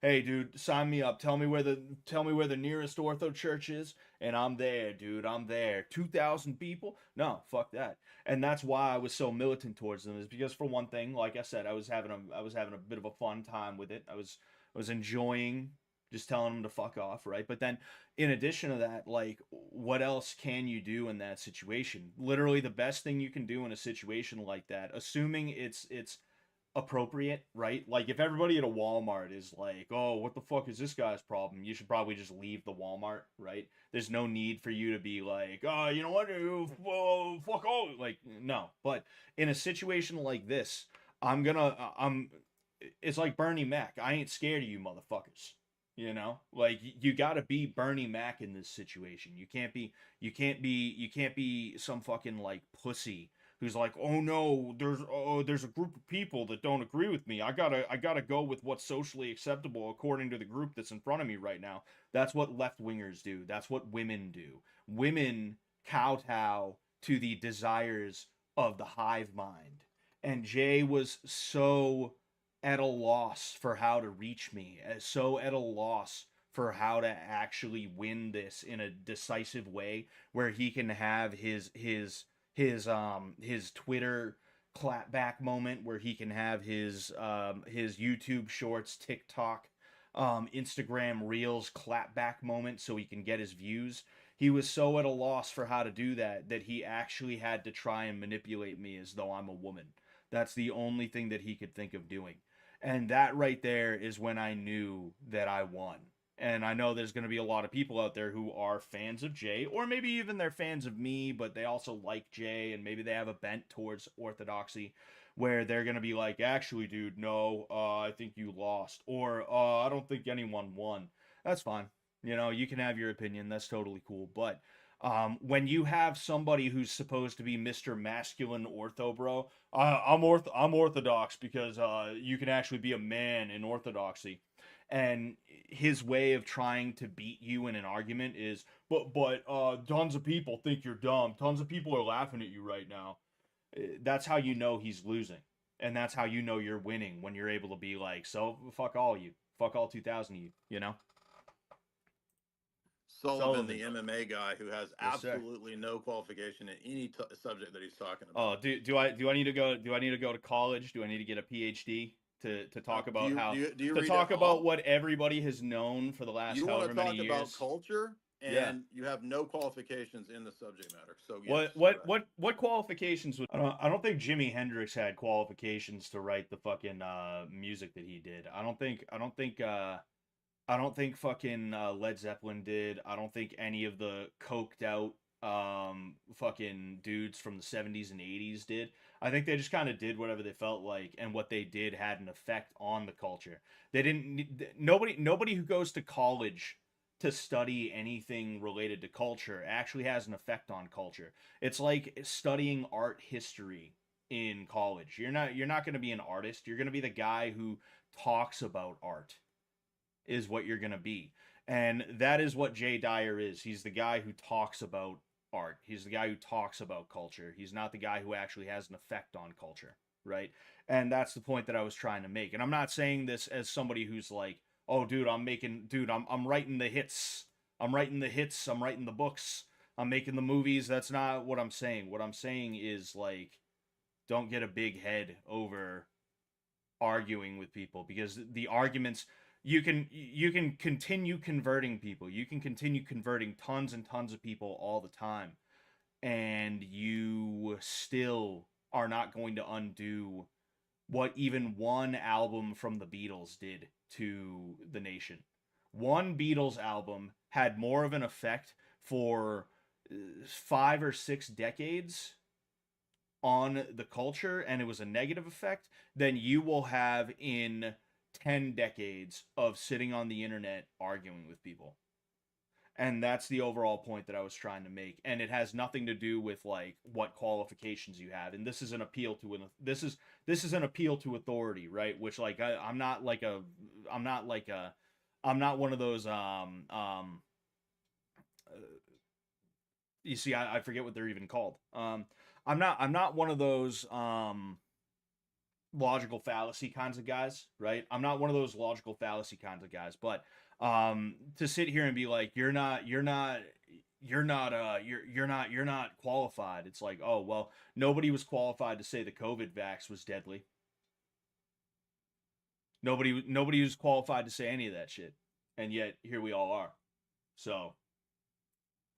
Hey, dude, sign me up. Tell me where the nearest ortho church is, and I'm there, dude. I'm there. 2,000 people? No, fuck that. And that's why I was so militant towards them, is because, for one thing, like I said, I was having a bit of a fun time with it. I was enjoying just telling them to fuck off, right? But then, in addition to that, like, what else can you do in that situation? Literally, the best thing you can do in a situation like that, assuming it's appropriate, right? Like, if everybody at a Walmart is like, oh, what the fuck is this guy's problem? You should probably just leave the Walmart, right? There's no need for you to be like, oh, you know what? Well, fuck all. Like, no. But in a situation like this, it's like Bernie Mac. I ain't scared of you motherfuckers. You know, like, you gotta be Bernie Mac in this situation. You can't be some fucking like pussy who's like, oh no, there's a group of people that don't agree with me. I gotta go with what's socially acceptable according to the group that's in front of me right now. That's what left-wingers do. That's what women do. Women kowtow to the desires of the hive mind. And Jay was so at a loss for how to reach me, so at a loss for how to actually win this in a decisive way where he can have his Twitter clapback moment, where he can have his YouTube shorts, TikTok, Instagram Reels clapback moment so he can get his views. He was so at a loss for how to do that he actually had to try and manipulate me as though I'm a woman. That's the only thing that he could think of doing. And that right there is when I knew that I won. And I know there's going to be a lot of people out there who are fans of Jay, or maybe even they're fans of me, but they also like Jay, and maybe they have a bent towards orthodoxy, where they're going to be like, actually, dude, no, I think you lost, or I don't think anyone won. That's fine. You know, you can have your opinion. That's totally cool. But when you have somebody who's supposed to be Mr. Masculine Ortho, bro, I'm Orthodox because you can actually be a man in Orthodoxy, and his way of trying to beat you in an argument is, but tons of people think you're dumb. Tons of people are laughing at you right now. That's how you know he's losing, and that's how you know you're winning when you're able to be like, so fuck all you, fuck all 2,000 of you, you know.
Sullivan,
Sullivan,
the MMA guy who has
yes sir.
absolutely no qualification in any subject that he's talking
Oh,
about.
do I need to go to college? Do I need to get a PhD to talk
Do
about
you
how
do you
to
read at
talk about
all?
what everybody has known for the last
You want
however
to
many
talk about
years?
culture,
Yeah.
and you have no qualifications in the subject matter. So yes,
What what
correct.
what what qualifications would I don't think Jimi Hendrix had qualifications to write the fucking music that he did. I don't think fucking Led Zeppelin did. I don't think any of the coked out fucking dudes from the 70s and 80s did. I think they just kind of did whatever they felt like, and what they did had an effect on the culture. They didn't nobody who goes to college to study anything related to culture actually has an effect on culture. It's like studying art history in college. You're not going to be an artist. You're going to be the guy who talks about art, is what you're going to be. And that is what Jay Dyer is. He's the guy who talks about art. He's the guy who talks about culture. He's not the guy who actually has an effect on culture, right? And that's the point that I was trying to make. And I'm not saying this as somebody who's like, "Oh, dude, I'm writing the hits. I'm writing the hits. I'm writing the books. I'm making the movies." That's not what I'm saying. What I'm saying is like, don't get a big head over arguing with people, because the arguments, you can continue converting people. You can continue converting tons and tons of people all the time, and you still are not going to undo what even one album from the Beatles did to the nation. One Beatles album had more of an effect for 5 or 6 decades on the culture, and it was a negative effect, than you will have in 10 decades of sitting on the internet arguing with people. And that's the overall point that I was trying to make. And it has nothing to do with like what qualifications you have. And this is an appeal to this is an appeal to authority, right? Which like I'm not like a I'm not one of those uh, you see, I forget what they're even called. I'm not one of those logical fallacy kinds of guys, right? I'm not one of those logical fallacy kinds of guys, but to sit here and be like, you're not qualified. It's like, oh well, nobody was qualified to say the COVID vax was deadly. Nobody was qualified to say any of that shit, and yet here we all are. So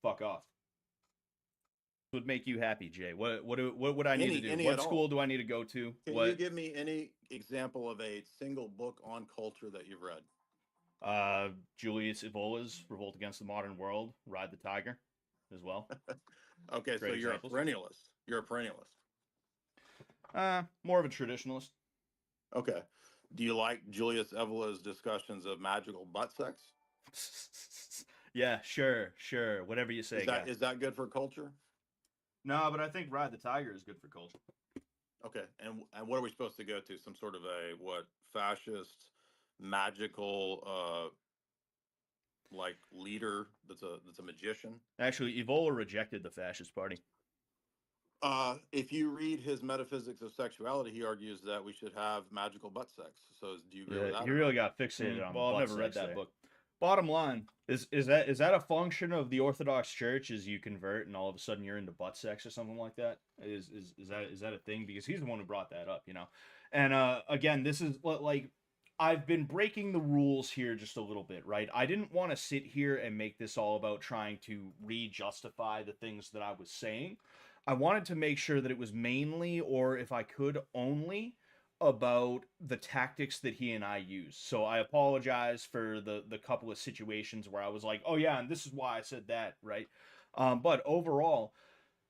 fuck off. Would make you happy, Jay? What would I need to do?
Any
What
at
school
all.
do I need to go to?
Can you
What
give me any example of a single book on culture that you've read?
Julius Evola's Revolt Against the Modern World, Ride the Tiger, as well.
Okay, so
Great
you're a
examples.
perennialist. You're a perennialist.
More of a traditionalist.
Okay. Do you like Julius Evola's discussions of magical butt sex?
Yeah, sure. Whatever you say, guy.
Is that good for culture?
No, but I think Ride the Tiger is good for culture.
Okay. And what are we supposed to go to? Some sort of a what fascist magical like leader that's a magician?
Actually, Evola rejected the fascist party.
If you read his Metaphysics of Sexuality, he argues that we should have magical butt sex. So, do you agree with
Yeah,
that
he
or
really
not?
got fixated on the
Well, I've
butt
never read
sex
that
there.
book.
Bottom line is that a function of the Orthodox Church? Is you convert and all of a sudden you're into butt sex or something like that? Is that a thing? Because he's the one who brought that up, you know. And again, this is like I've been breaking the rules here just a little bit, right? I didn't want to sit here and make this all about trying to re-justify the things that I was saying. I wanted to make sure that it was mainly, or if I could only, about the tactics that he and I use. So I apologize for the couple of situations where I was like, oh yeah, and this is why I said that, right? But overall,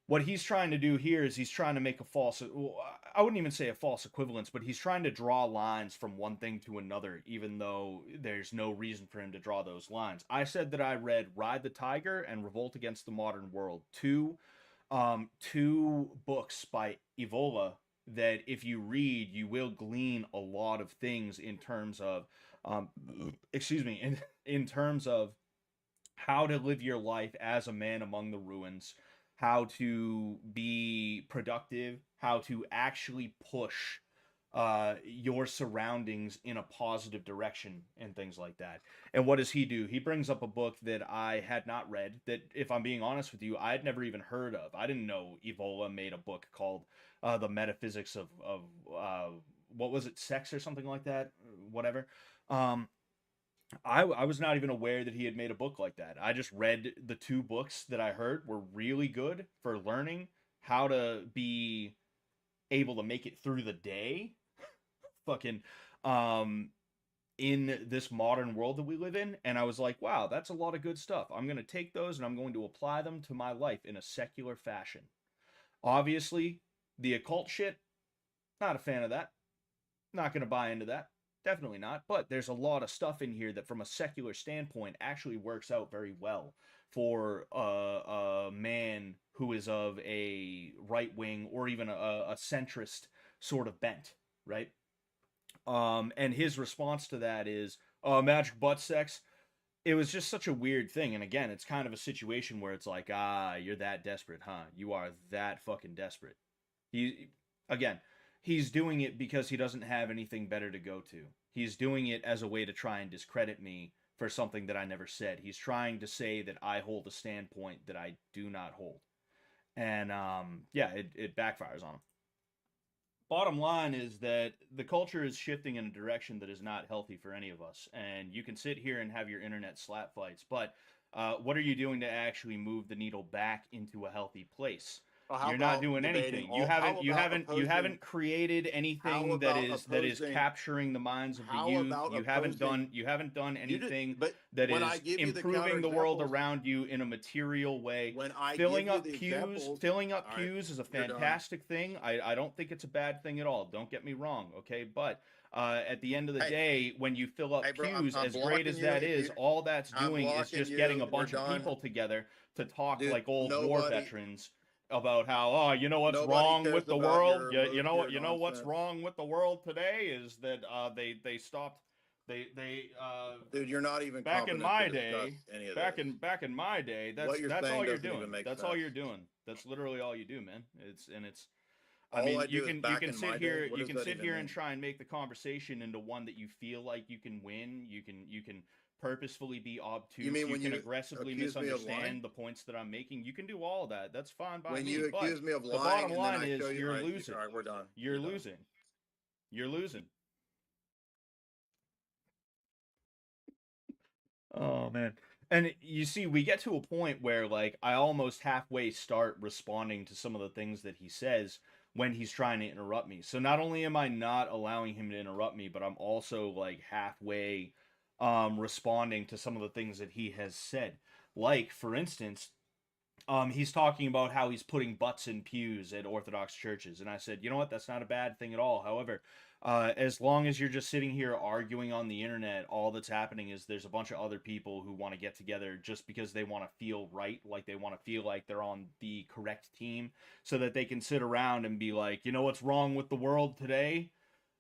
what he's trying to do here is he's trying to make a false, well, I wouldn't even say a false equivalence, but he's trying to draw lines from one thing to another, even though there's no reason for him to draw those lines. I said that I read Ride the Tiger and Revolt Against the Modern World, two books by Evola that if you read, you will glean a lot of things in terms of, um, excuse me, in terms of how to live your life as a man among the ruins, how to be productive, how to actually push your surroundings in a positive direction and things like that. And what does he do? He brings up a book that I had not read, that, if I'm being honest with you, I had never even heard of. I didn't know Evola made a book called The Metaphysics of what was it, Sex or something like that? Whatever. Um, I was not even aware that he had made a book like that. I just read the two books that I heard were really good for learning how to be able to make it through the day fucking um in this modern world that we live in, and I was like, wow, that's a lot of good stuff. I'm going to take those and I'm going to apply them to my life in a secular fashion. Obviously, the occult shit, not a fan of that. Not going to buy into that. Definitely not. But there's a lot of stuff in here that, from a secular standpoint, actually works out very well for a man who is of a right wing or even a centrist sort of bent, right? And his response to that is, magic butt sex. It was just such a weird thing. And again, it's kind of a situation where it's like, you're that desperate, huh? You are that fucking desperate. He, again, he's doing it because he doesn't have anything better to go to. He's doing it as a way to try and discredit me for something that I never said. He's trying to say that I hold a standpoint that I do not hold. And yeah, it backfires on him. Bottom line is that the culture is shifting in a direction that is not healthy for any of us. And you can sit here and have your internet slap fights, but what are you doing to actually move the needle back into a healthy place?
Well, how
You're not
about
doing
debating
anything.
all? How about
You
opposing?
haven't created
How
anything
about
that is
opposing?
capturing the minds of the
How
youth.
about opposing?
You haven't done
You did,
anything
but
that
when I
is
give you the
improving the world
counterexamples,
around you in a material way.
when I give you the examples,
Filling up
all right,
pews is a
you're done.
fantastic thing. I don't think it's a bad thing at all. Don't get me wrong, okay? But at the end of the
Hey,
day, when you fill up
hey, bro,
pews,
I'm
as great
blocking
as
you.
that
If
is,
you,
all that's
I'm
doing is
blocking
just getting
you.
a
We're
bunch of
done,
people together to talk
dude.
like old war
Nobody,
veterans about how, oh, you know what's
nobody
wrong with
cares
the
about
world.
your
You know what,
low-tier
what's
nonsense,
wrong with the world today is that they stopped, they
dude. You're not even
back in
competent to
my
discuss
day,
any of this.
back in my day,
What you're
that's all
saying
you're
doesn't
doing.
even make
That's all
sense.
you're doing. That's literally all you do, man. It's I
All
mean,
I do is
you
back
can
in
sit
my day.
here
What does that even
and
mean?
try and make the conversation into one that you feel like you can win. You can purposefully be
You
obtuse.
mean
You
when
can
you
aggressively
accuse me of lying?
misunderstand the points that I'm making. You can do all of that. That's fine by
When
me.
you
But
accuse me of
the
lying
bottom
and then
line
I show
is
you,
you're
all
losing.
right, we're done.
You're
You're done.
losing. You're losing. Oh man. And you see, we get to a point where like I almost halfway start responding to some of the things that he says when he's trying to interrupt me. So not only am I not allowing him to interrupt me, but I'm also like halfway responding to some of the things that he has said. Like, for instance, he's talking about how he's putting butts in pews at Orthodox churches, and I said, you know what, that's not a bad thing at all. However, as long as you're just sitting here arguing on the internet, all that's happening is there's a bunch of other people who want to get together just because they want to feel right, like they want to feel like they're on the correct team, so that they can sit around and be like, you know what's wrong with the world today?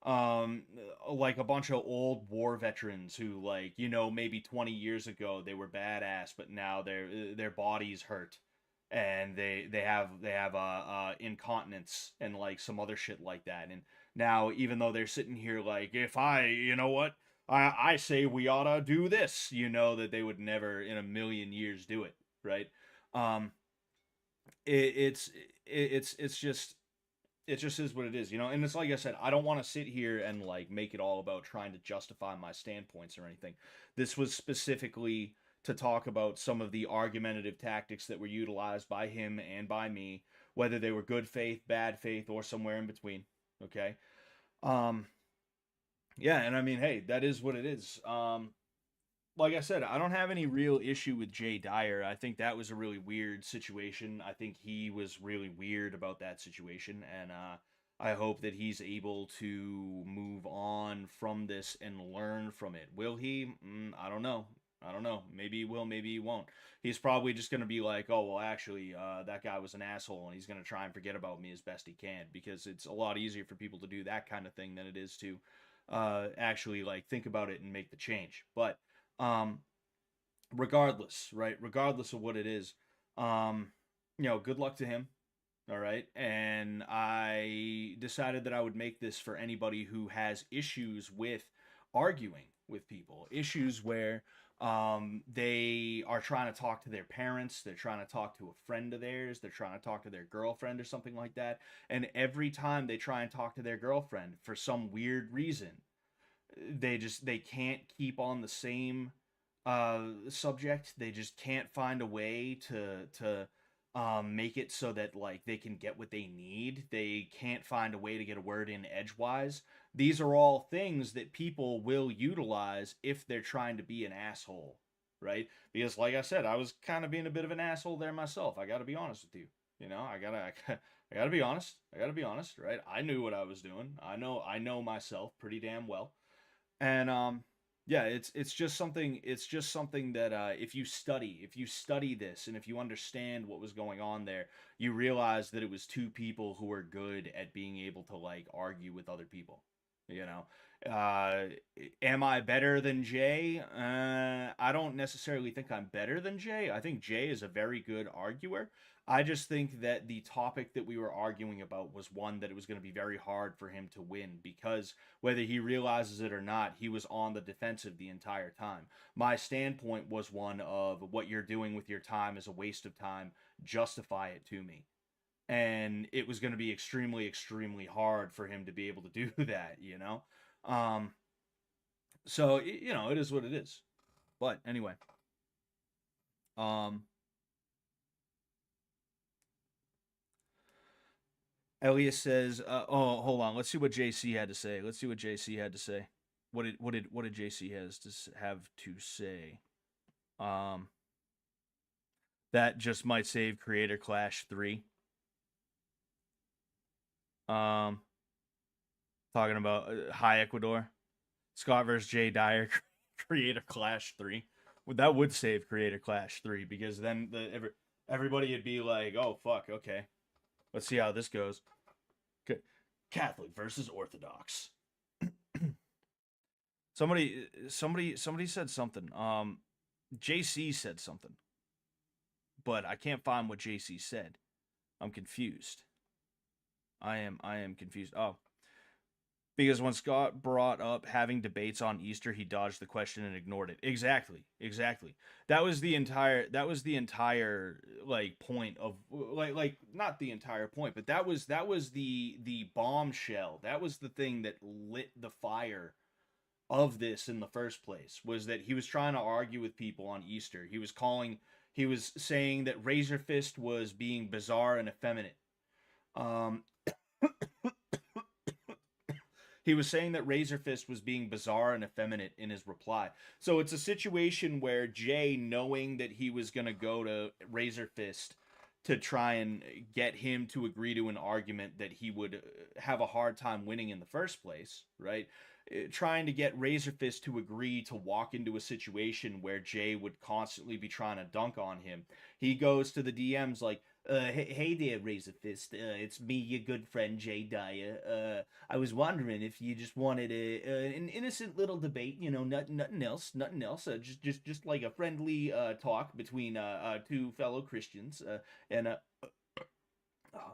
um like a bunch of old war veterans who, like, maybe 20 years ago they were badass, but now their bodies hurt, and they have incontinence and like some other shit like that. And now, even though they're sitting here like, if I, you know what, I say we ought to do this, that they would never in a million years do it, right? um it, it's it's just, it just is what it is. And it's like I said, I don't want to sit here and like make it all about trying to justify my standpoints or anything. This was specifically to talk about some of the argumentative tactics that were utilized by him and by me whether they were good faith, bad faith, or somewhere in between. Okay. Um, yeah, and I mean, hey, that is what it is. Like I said, I don't have any real issue with Jay Dyer. I think that was a really weird situation. I think he was really weird about that situation, and I hope that he's able to move on from this and learn from it. Will he? I don't know. I don't know. Maybe he will, maybe he won't. He's probably just going to be like, oh, well, actually, that guy was an asshole, and he's going to try and forget about me as best he can, because it's a lot easier for people to do that kind of thing than it is to actually, like, think about it and make the change. But um, regardless, right? Regardless of what it is, good luck to him. All right. And I decided that I would make this for anybody who has issues with arguing with people, issues where they are trying to talk to their parents, they're trying to talk to a friend of theirs, they're trying to talk to their girlfriend or something like that. And every time they try and talk to their girlfriend, for some weird reason, they can't keep on the same subject. They just can't find a way to make it so that, like, they can get what they need. They can't find a way to get a word in edgewise. These are all things that people will utilize if they're trying to be an asshole, right? Because, like I said, I was kind of being a bit of an asshole there myself. I got to be honest with you. I gotta be honest. I gotta be honest, right? I knew what I was doing. I know myself pretty damn well. And yeah, it's just something that if you study this, and if you understand what was going on there, you realize that it was two people who were good at being able to, like, argue with other people. You know, am I better than Jay? I don't necessarily think I'm better than Jay. I think Jay is a very good arguer. I just think that the topic that we were arguing about was one that it was going to be very hard for him to win, because whether he realizes it or not, he was on the defensive the entire time. My standpoint was one of, what you're doing with your time is a waste of time, justify it to me. And it was going to be extremely, extremely hard for him to be able to do that. Um, so, it is what it is. But anyway, um, Elias says, "Oh, hold on. Let's see what JC had to say. Let's see what JC had to say. What did JC have to say? Um, that just might save Creator Clash 3. Um, talking about High Ecuador, Scott versus Jay Dyer, Creator Clash 3. Well, that would save Creator Clash 3, because then everybody would be like, oh fuck, okay, let's see how this goes. Catholic versus Orthodox. Somebody said something. JC said something, but I can't find what JC said. I'm confused. I am confused. Oh, because when Scott brought up having debates on Easter, he dodged the question and ignored it. Exactly. That was the entire like point of, like not the entire point, but that was the bombshell. That was the thing that lit the fire of this in the first place, was that he was trying to argue with people on Easter. He was saying that Razor Fist was being bizarre and effeminate. Um He was saying that Razor Fist was being bizarre and effeminate in his reply. So it's a situation where Jay, knowing that he was going to go to Razor Fist to try and get him to agree to an argument that he would have a hard time winning in the first place, right? Trying to get Razor Fist to agree to walk into a situation where Jay would constantly be trying to dunk on him. He goes to the DMs like, hey there, Razor Fist. It's me, your good friend Jay Dyer. I was wondering if you just wanted an innocent little debate, nothing else. Just like a friendly talk between two fellow Christians. And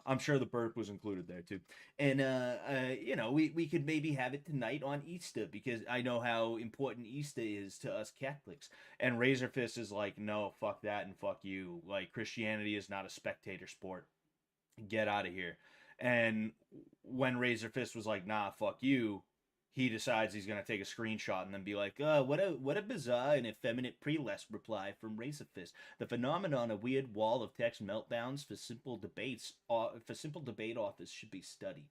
I'm sure the burp was included there too. And we could maybe have it tonight on Easter, because I know how important Easter is to us Catholics. And Razor Fist is like, no, fuck that and fuck you. Like, Christianity is not a spectator sport. Get out of here. And when Razor Fist was like, nah, fuck you, he decides he's going to take a screenshot and then be like, what a bizarre and effeminate pre-less reply from Razorfist. The phenomenon of weird wall of text meltdowns for simple debate authors should be studied.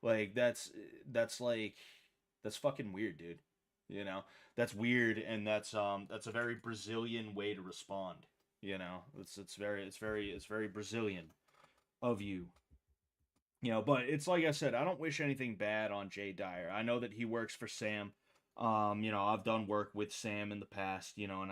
Like, that's fucking weird, dude. You know, that's weird, and that's a very Brazilian way to respond. You know, it's very Brazilian of you. You know, but it's like I said, I don't wish anything bad on Jay Dyer. I know that he works for Sam. You know, I've done work with Sam in the past, you know, and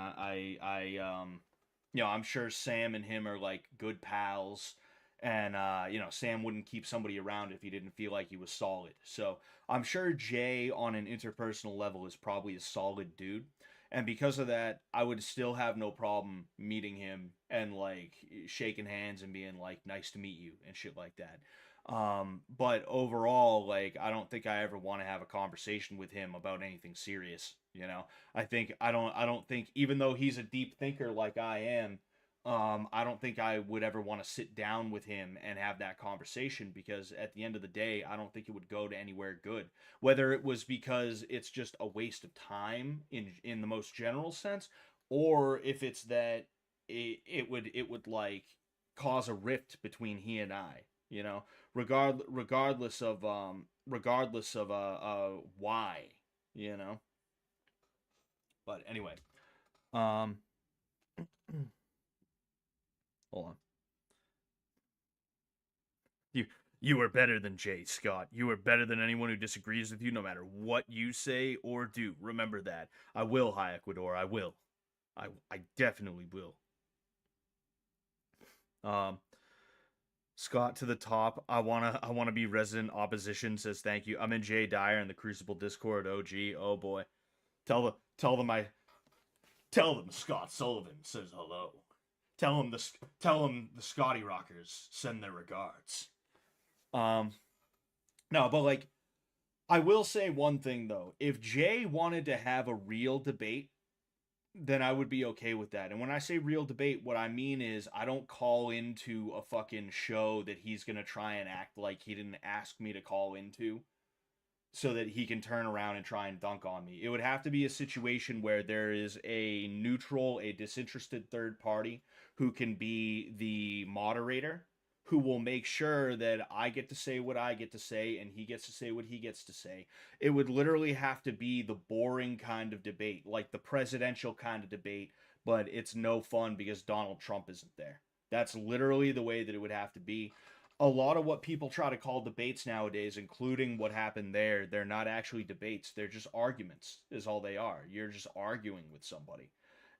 you know, I'm sure Sam and him are like good pals. And you know, Sam wouldn't keep somebody around if he didn't feel like he was solid. So I'm sure Jay on an interpersonal level is probably a solid dude. And because of that, I would still have no problem meeting him and like shaking hands and being like, nice to meet you and shit like that. But overall, like, I don't think I ever want to have a conversation with him about anything serious. You know, I don't think, even though he's a deep thinker like I am, I don't think I would ever want to sit down with him and have that conversation, because at the end of the day, I don't think it would go to anywhere good. Whether it was because it's just a waste of time in the most general sense, or if it's that it would like cause a rift between he and I. You know, regardless of why. You know. But anyway, um, hold on. You you are better than Jay, Scott. You are better than anyone who disagrees with you, no matter what you say or do. Remember that. I will, High Ecuador. I will. I definitely will. Um, Scott to the top. I wanna be resident opposition. Says thank you. I'm in Jay Dyer in the Crucible Discord. OG. Oh boy. Tell them Scott Sullivan says hello. Tell them the Scotty Rockers send their regards. Um, no, but like, I will say one thing though. If Jay wanted to have a real debate, then I would be okay with that. And when I say real debate, what I mean is I don't call into a fucking show that he's gonna try and act like he didn't ask me to call into, so that he can turn around and try and dunk on me. It would have to be a situation where there is a neutral, a disinterested third party who can be the moderator, who will make sure that I get to say what I get to say and he gets to say what he gets to say. It would literally have to be the boring kind of debate, like the presidential kind of debate, but it's no fun because Donald Trump isn't there. That's literally the way that it would have to be. A lot of what people try to call debates nowadays, including what happened there, they're not actually debates. They're just arguments, is all they are. You're just arguing with somebody.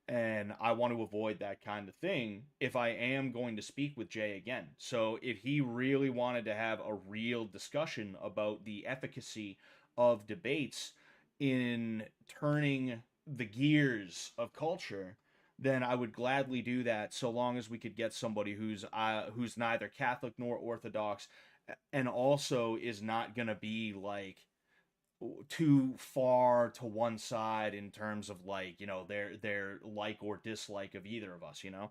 And I want to avoid that kind of thing if I am going to speak with Jay again. So if he really wanted to have a real discussion about the efficacy of debates in turning the gears of culture, then I would gladly do that, so long as we could get somebody who's neither Catholic nor Orthodox, and also is not gonna be like too far to one side in terms of like, you know, their like or dislike of either of us. You know,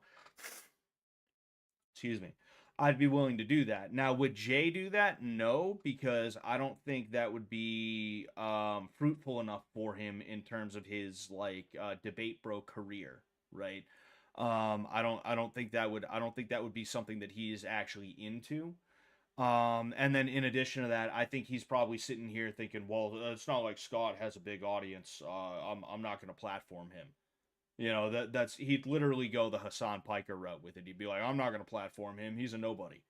excuse me. I'd be willing to do that. Now, would Jay do that? No, because I don't think that would be fruitful enough for him in terms of his like debate bro career, right? I don't think that would be something that he is actually into. And then in addition to that, I think he's probably sitting here thinking, well, it's not like Scott has a big audience. I'm not going to platform him. You know, that's he'd literally go the Hassan Piker route with it. He'd be like, I'm not going to platform him. He's a nobody.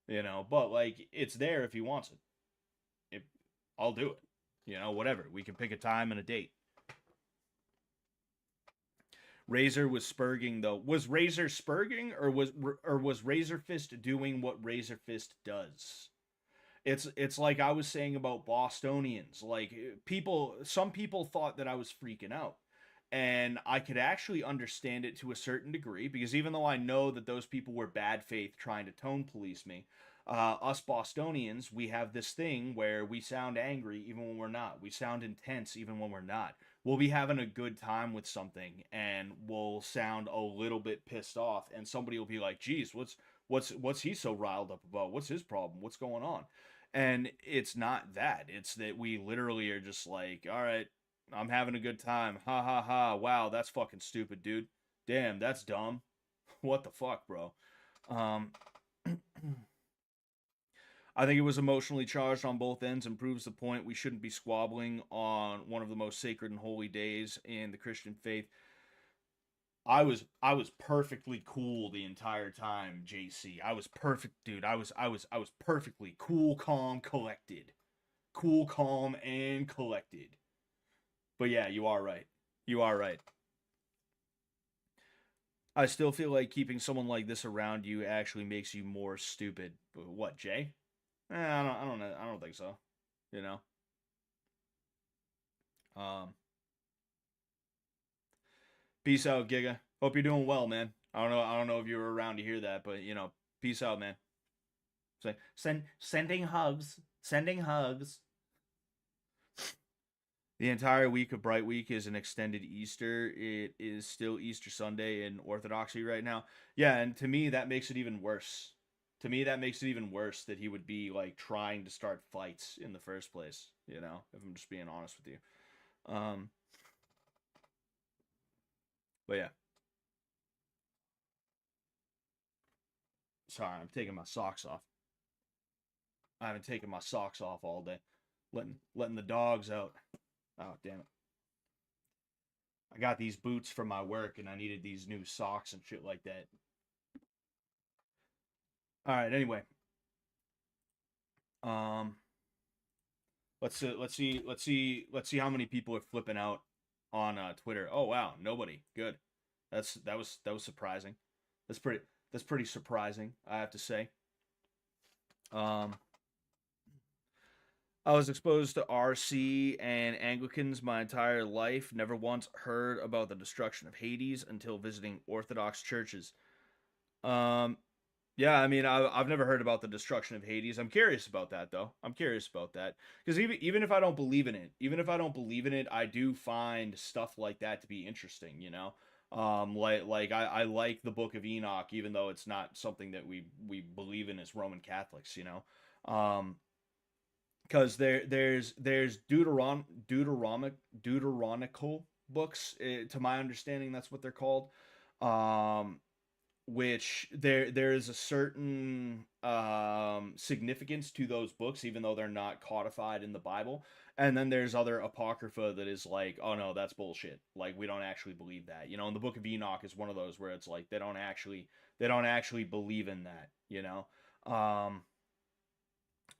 You know, but like, it's there if he wants it. If I'll do it. You know, whatever. We can pick a time and a date. Razor was spurging though. Was Razor spurging, or was Razor Fist doing what Razor Fist does? It's like I was saying about Bostonians. Like, some people thought that I was freaking out. And I could actually understand it to a certain degree, because even though I know that those people were bad faith trying to tone police me, us Bostonians, we have this thing where we sound angry even when we're not. We sound intense even when we're not. We'll be having a good time with something and we'll sound a little bit pissed off, and somebody will be like, "Geez, what's he so riled up about? What's his problem? What's going on?" And it's not that. It's that we literally are just like, all right, I'm having a good time. Ha ha ha. Wow, that's fucking stupid, dude. Damn, that's dumb. What the fuck, bro? Um, I think it was emotionally charged on both ends and proves the point we shouldn't be squabbling on one of the most sacred and holy days in the Christian faith. I was perfectly cool the entire time, JC. I was perfect, dude. I was perfectly cool, calm, collected. Cool, calm, and collected. But yeah, you are right. You are right. I still feel like keeping someone like this around you actually makes you more stupid. What, Jay? I don't think so. You know. Um. Peace out, Giga. Hope you're doing well, man. I don't know if you were around to hear that, but peace out, man. Sending hugs. Sending hugs. The entire week of Bright Week is an extended Easter. It is still Easter Sunday in Orthodoxy right now. Yeah, and to me that makes it even worse. To me that makes it even worse that he would be like trying to start fights in the first place, if I'm just being honest with you. But yeah. Sorry, I'm taking my socks off. I haven't taken my socks off all day. Letting the dogs out. Oh, damn it. I got these boots from my work and I needed these new socks and shit like that. All right, anyway. Um let's see how many people are flipping out on Twitter. Oh wow, nobody. Good. That was surprising. That's pretty surprising, I have to say. Um I was exposed to RC and Anglicans my entire life. Never once heard about the destruction of Hades until visiting Orthodox churches. Um, yeah, I mean, I've never heard about the destruction of Hades. I'm curious about that, though. I'm curious about that because even if I don't believe in it, I do find stuff like that to be interesting. Like I like the Book of Enoch, even though it's not something that we believe in as Roman Catholics. Because there's Deuteronical books. To my understanding, that's what they're called. Um, which there is a certain significance to those books, even though they're not codified in the Bible. And then there's other apocrypha that is like, oh no, that's bullshit. Like we don't actually believe that. And the Book of Enoch is one of those where it's like they don't actually believe in that.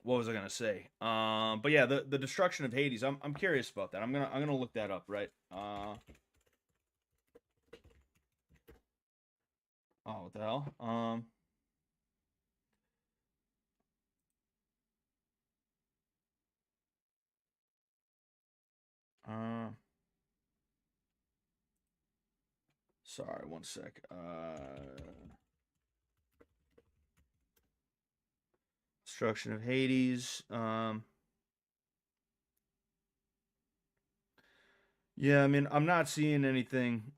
What was I gonna say? But yeah, the destruction of Hades. I'm curious about that. I'm gonna look that up. Right. Oh, what the hell? Uh. Sorry, one sec. Destruction of Hades. Yeah, I mean, I'm not seeing anything.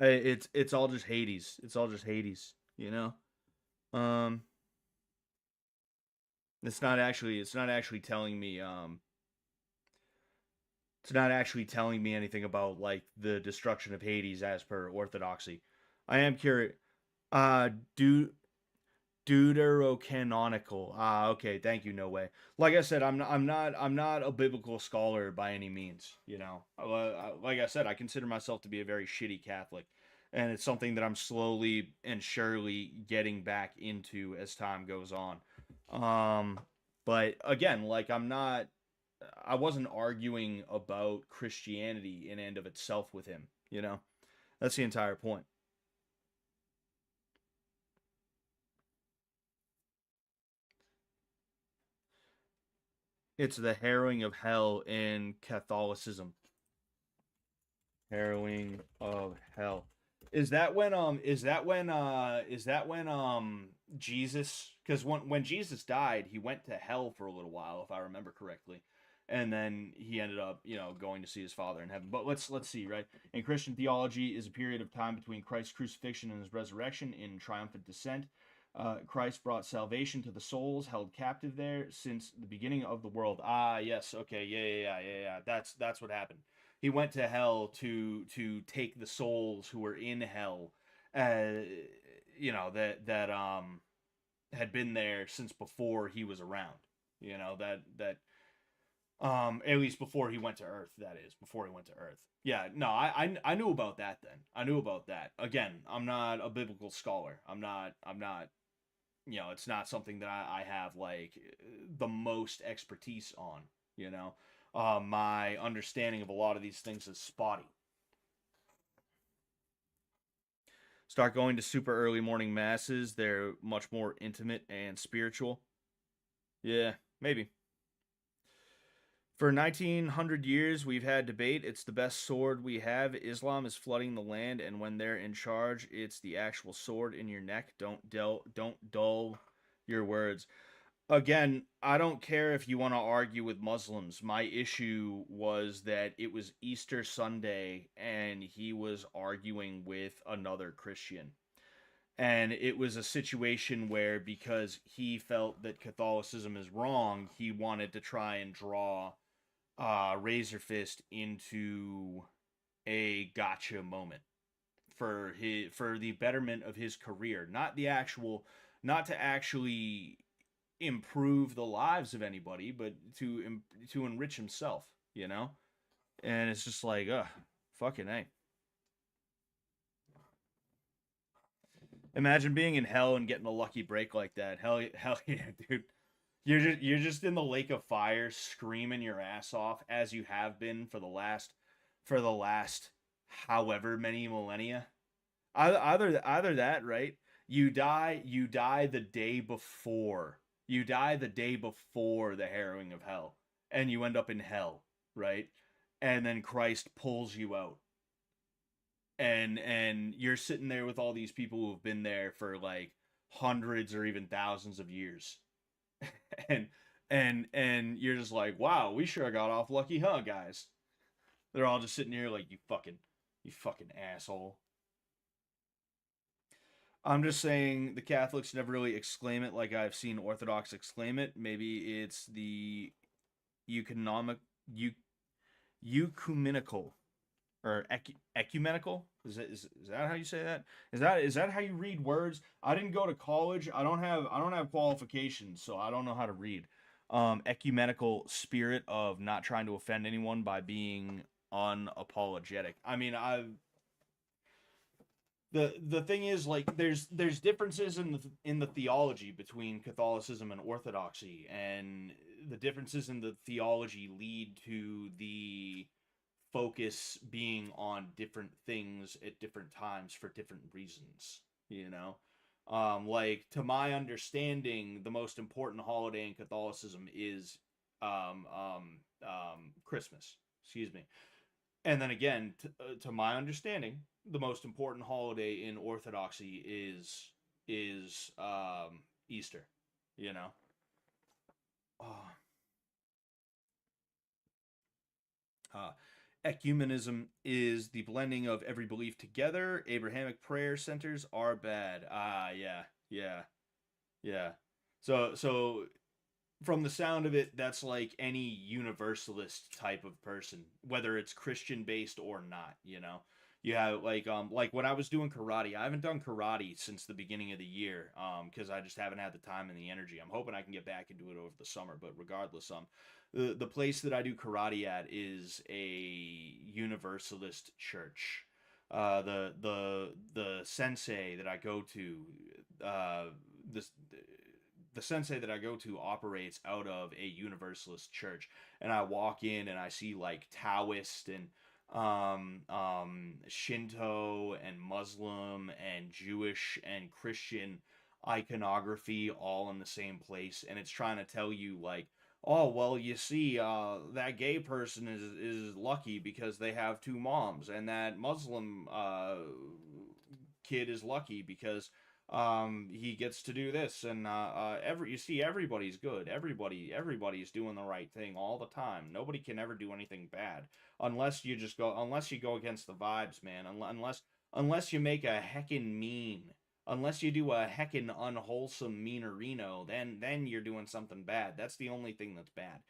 It's all just Hades. It's all just Hades. Um, it's not actually telling me. It's not actually telling me anything about like the destruction of Hades as per Orthodoxy. I am curious. Uh, do Deuterocanonical. Ah, okay. Thank you. No way. Like I said, I'm not a biblical scholar by any means. Like I said, I consider myself to be a very shitty Catholic, and it's something that I'm slowly and surely getting back into as time goes on. Um, but again, like I wasn't arguing about Christianity in and of itself with him. That's the entire point. It's the harrowing of hell in Catholicism. Harrowing of hell. Is that when Jesus, because when Jesus died, he went to hell for a little while, if I remember correctly. And then he ended up, going to see his father in heaven. But let's see, right? In Christian theology is a period of time between Christ's crucifixion and his resurrection in triumphant descent. Christ brought salvation to the souls held captive there since the beginning of the world. Ah, yes, okay, yeah. That's what happened. He went to hell to take the souls who were in hell, uh, that had been there since before he was around. At least before he went to Earth. That is before he went to Earth. Yeah, no, I knew about that then. I knew about that. Again, I'm not a biblical scholar. I'm not. It's not something that I have like the most expertise on. My understanding of a lot of these things is spotty. Start going to super early morning masses. They're much more intimate and spiritual. Yeah, maybe. For 1900 years, we've had debate. It's the best sword we have. Islam is flooding the land, and when they're in charge, it's the actual sword in your neck. Don't dull your words. Again, I don't care if you want to argue with Muslims. My issue was that it was Easter Sunday, and he was arguing with another Christian. And it was a situation where, because he felt that Catholicism is wrong, he wanted to try and draw Razor Fist into a gotcha moment for the betterment of his career, not to actually improve the lives of anybody, but to enrich himself. And it's just like, fucking A. Imagine being in hell and getting a lucky break like that. Hell yeah, dude. You're just in the lake of fire, screaming your ass off as you have been for the last however many millennia. Either that, right? You die the day before. You die the day before the harrowing of hell, and you end up in hell, right? And then Christ pulls you out, and you're sitting there with all these people who have been there for like hundreds or even thousands of years. and and you're just like, wow, we sure got off lucky, huh, guys? They're all just sitting here like, you fucking asshole. I'm just saying the Catholics never really exclaim it like I've seen Orthodox exclaim it. Maybe it's the economic eu, ecumenical or ecumenical. Is that how you say that? Is that how you read words? I didn't go to college. I don't have qualifications, so I don't know how to read. Ecumenical spirit of not trying to offend anyone by being unapologetic. I mean, the thing is, like, there's differences in the theology between Catholicism and Orthodoxy, and the differences in the theology lead to the focus being on different things at different times for different reasons. Like, to my understanding, the most important holiday in Catholicism is Christmas. Excuse me. And then again, to my understanding, the most important holiday in Orthodoxy is Easter. You know. Uh, uh, Ecumenism is the blending of every belief together. Abrahamic prayer centers are bad. Ah, yeah, yeah. So from the sound of it, that's like any universalist type of person, whether it's Christian based or not. You have like when I was doing karate. I haven't done karate since the beginning of the year, because I just haven't had the time and the energy. I'm hoping I can get back and do it over the summer, but regardless, the place that I do karate at is a universalist church. The sensei that I go to, uh, this the sensei that I go to operates out of a universalist church, and I walk in and I see like Taoist and Shinto and Muslim and Jewish and Christian iconography all in the same place, and it's trying to tell you like, oh well, you see, that gay person is lucky because they have two moms, and that Muslim kid is lucky because he gets to do this, and you see, everybody's good. Everybody's doing the right thing all the time. Nobody can ever do anything bad unless you go against the vibes, man. Unless you make a heckin' meme Unless you do a heckin' unwholesome meanerino, then you're doing something bad. That's the only thing that's bad.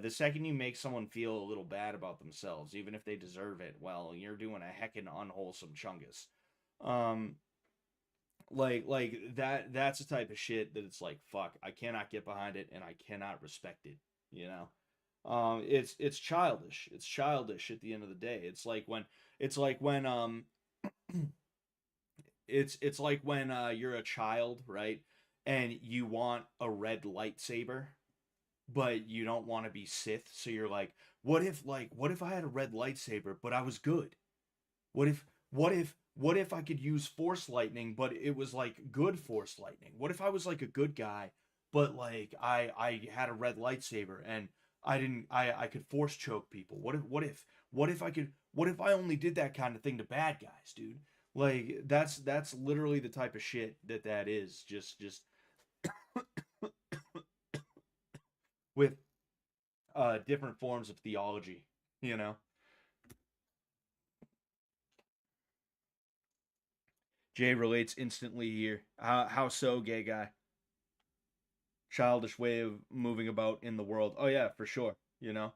The second you make someone feel a little bad about themselves, even if they deserve it, well, you're doing a heckin' unwholesome chungus. Um, like that's the type of shit that it's like, fuck, I cannot get behind it and I cannot respect it, you know. It's childish. It's childish at the end of the day. It's like when it's like when you're a child, right? And you want a red lightsaber, but you don't want to be Sith, so you're what if I had a red lightsaber but I was good? What if I could use force lightning but it was like good force lightning? What if I was like a good guy but like I had a red lightsaber and I could force choke people? What if I only did that kind of thing to bad guys, dude? Like that's literally the type of shit that is just with different forms of theology, you know. Jay relates instantly here. How so, gay guy? Childish way of moving about in the world. Oh yeah, for sure. You know,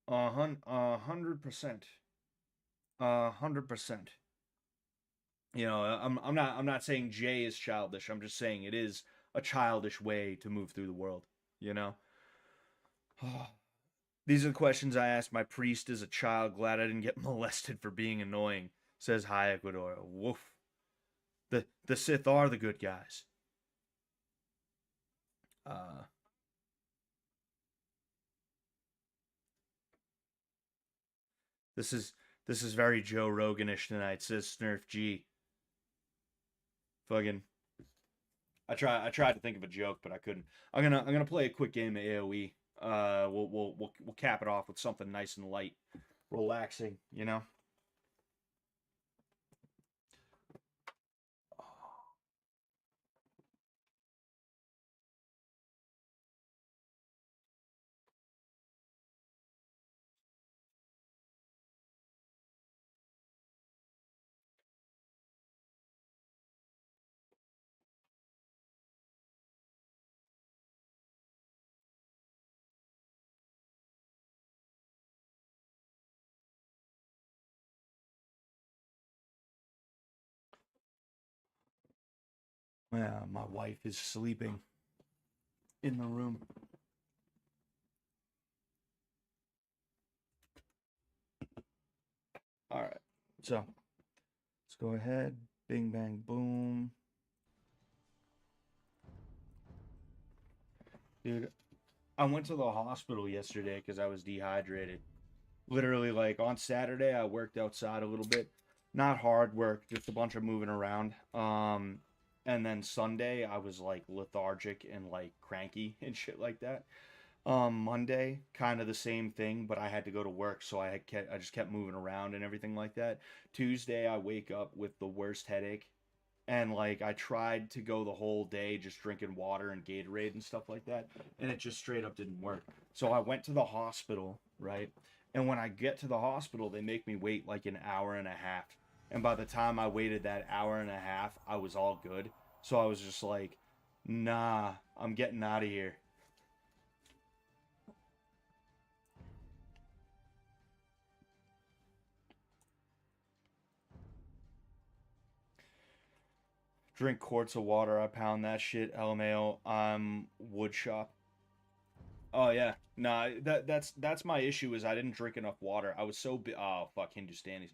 100%, 100%. You know, I'm not saying Jay is childish. I'm just saying it is a childish way to move through the world. You know. These are the questions I asked my priest as a child. Glad I didn't get molested for being annoying. Says Hi Ecuador. Woof. The Sith are the good guys. Uh, this is this is very Joe Roganish tonight. Says Snurf G. Fucking. I tried to think of a joke, but I couldn't. I'm gonna play a quick game of AOE. We'll cap it off with something nice and light, relaxing. You know. Yeah, my wife is sleeping in the room. All right, so let's go ahead. Bing bang boom. Dude, I went to the hospital yesterday because I was dehydrated. Literally, like on Saturday, I worked outside a little bit. Not hard work, just a bunch of moving around. And then Sunday, I was like lethargic and like cranky and shit like that. Monday, kind of the same thing, but I had to go to work, so I just kept moving around and everything like that. Tuesday, I wake up with the worst headache, and like I tried to go the whole day just drinking water and Gatorade and stuff like that, and it just straight up didn't work. So I went to the hospital, right? And when I get to the hospital, they make me wait like an hour and a half. And by the time I waited that hour and a half, I was all good. So I was just like, nah, I'm getting out of here. Drink quarts of water. I pound that shit. LMAO. I'm wood shop. Oh yeah, nah. That's my issue is I didn't drink enough water. I was so oh fuck Hindustanis.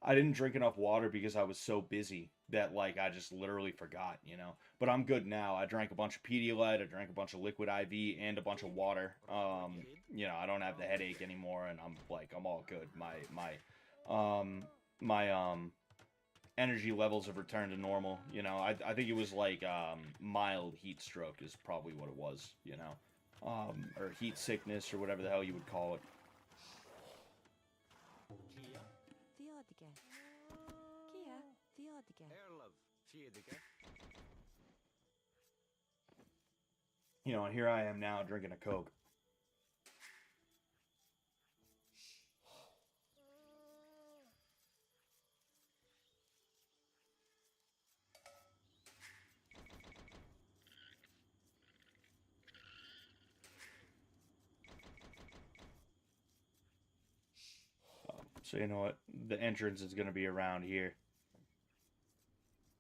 I didn't drink enough water because I was so busy that like I just literally forgot, you know. But I'm good now. I drank a bunch of Pedialyte. I drank a bunch of liquid IV and a bunch of water. You know, I don't have the headache anymore, and I'm all good. My energy levels have returned to normal. You know, I think it was like mild heat stroke is probably what it was. You know. Or heat sickness, or whatever the hell you would call it. You know, and here I am now drinking a Coke. So you know what? The entrance is gonna be around here.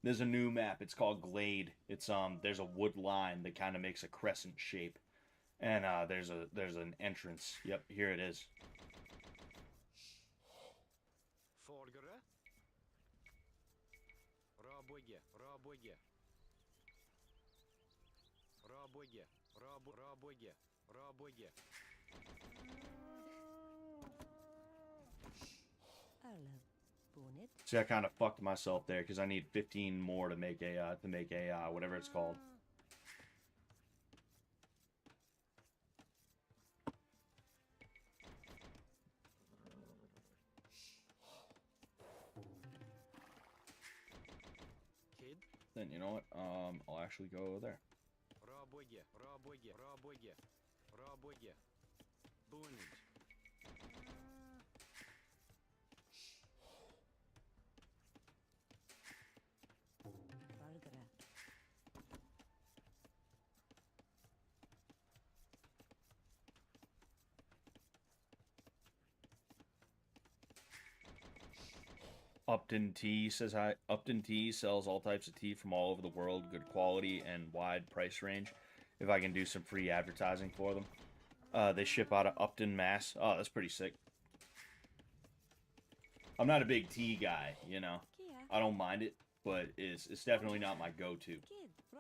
There's a new map. It's called Glade. It's there's a wood line that kind of makes a crescent shape, and there's an entrance. Yep, here it is. See, I kind of fucked myself there because I need 15 more to make a whatever it's called. Then you know what? I'll actually go there. Upton Tea says hi. Upton Tea sells all types of tea from all over the world, good quality and wide price range. If I can do some free advertising for them. They ship out of Upton, Mass. Oh, that's pretty sick. I'm not a big tea guy, you know. I don't mind it, but it's definitely not my go-to.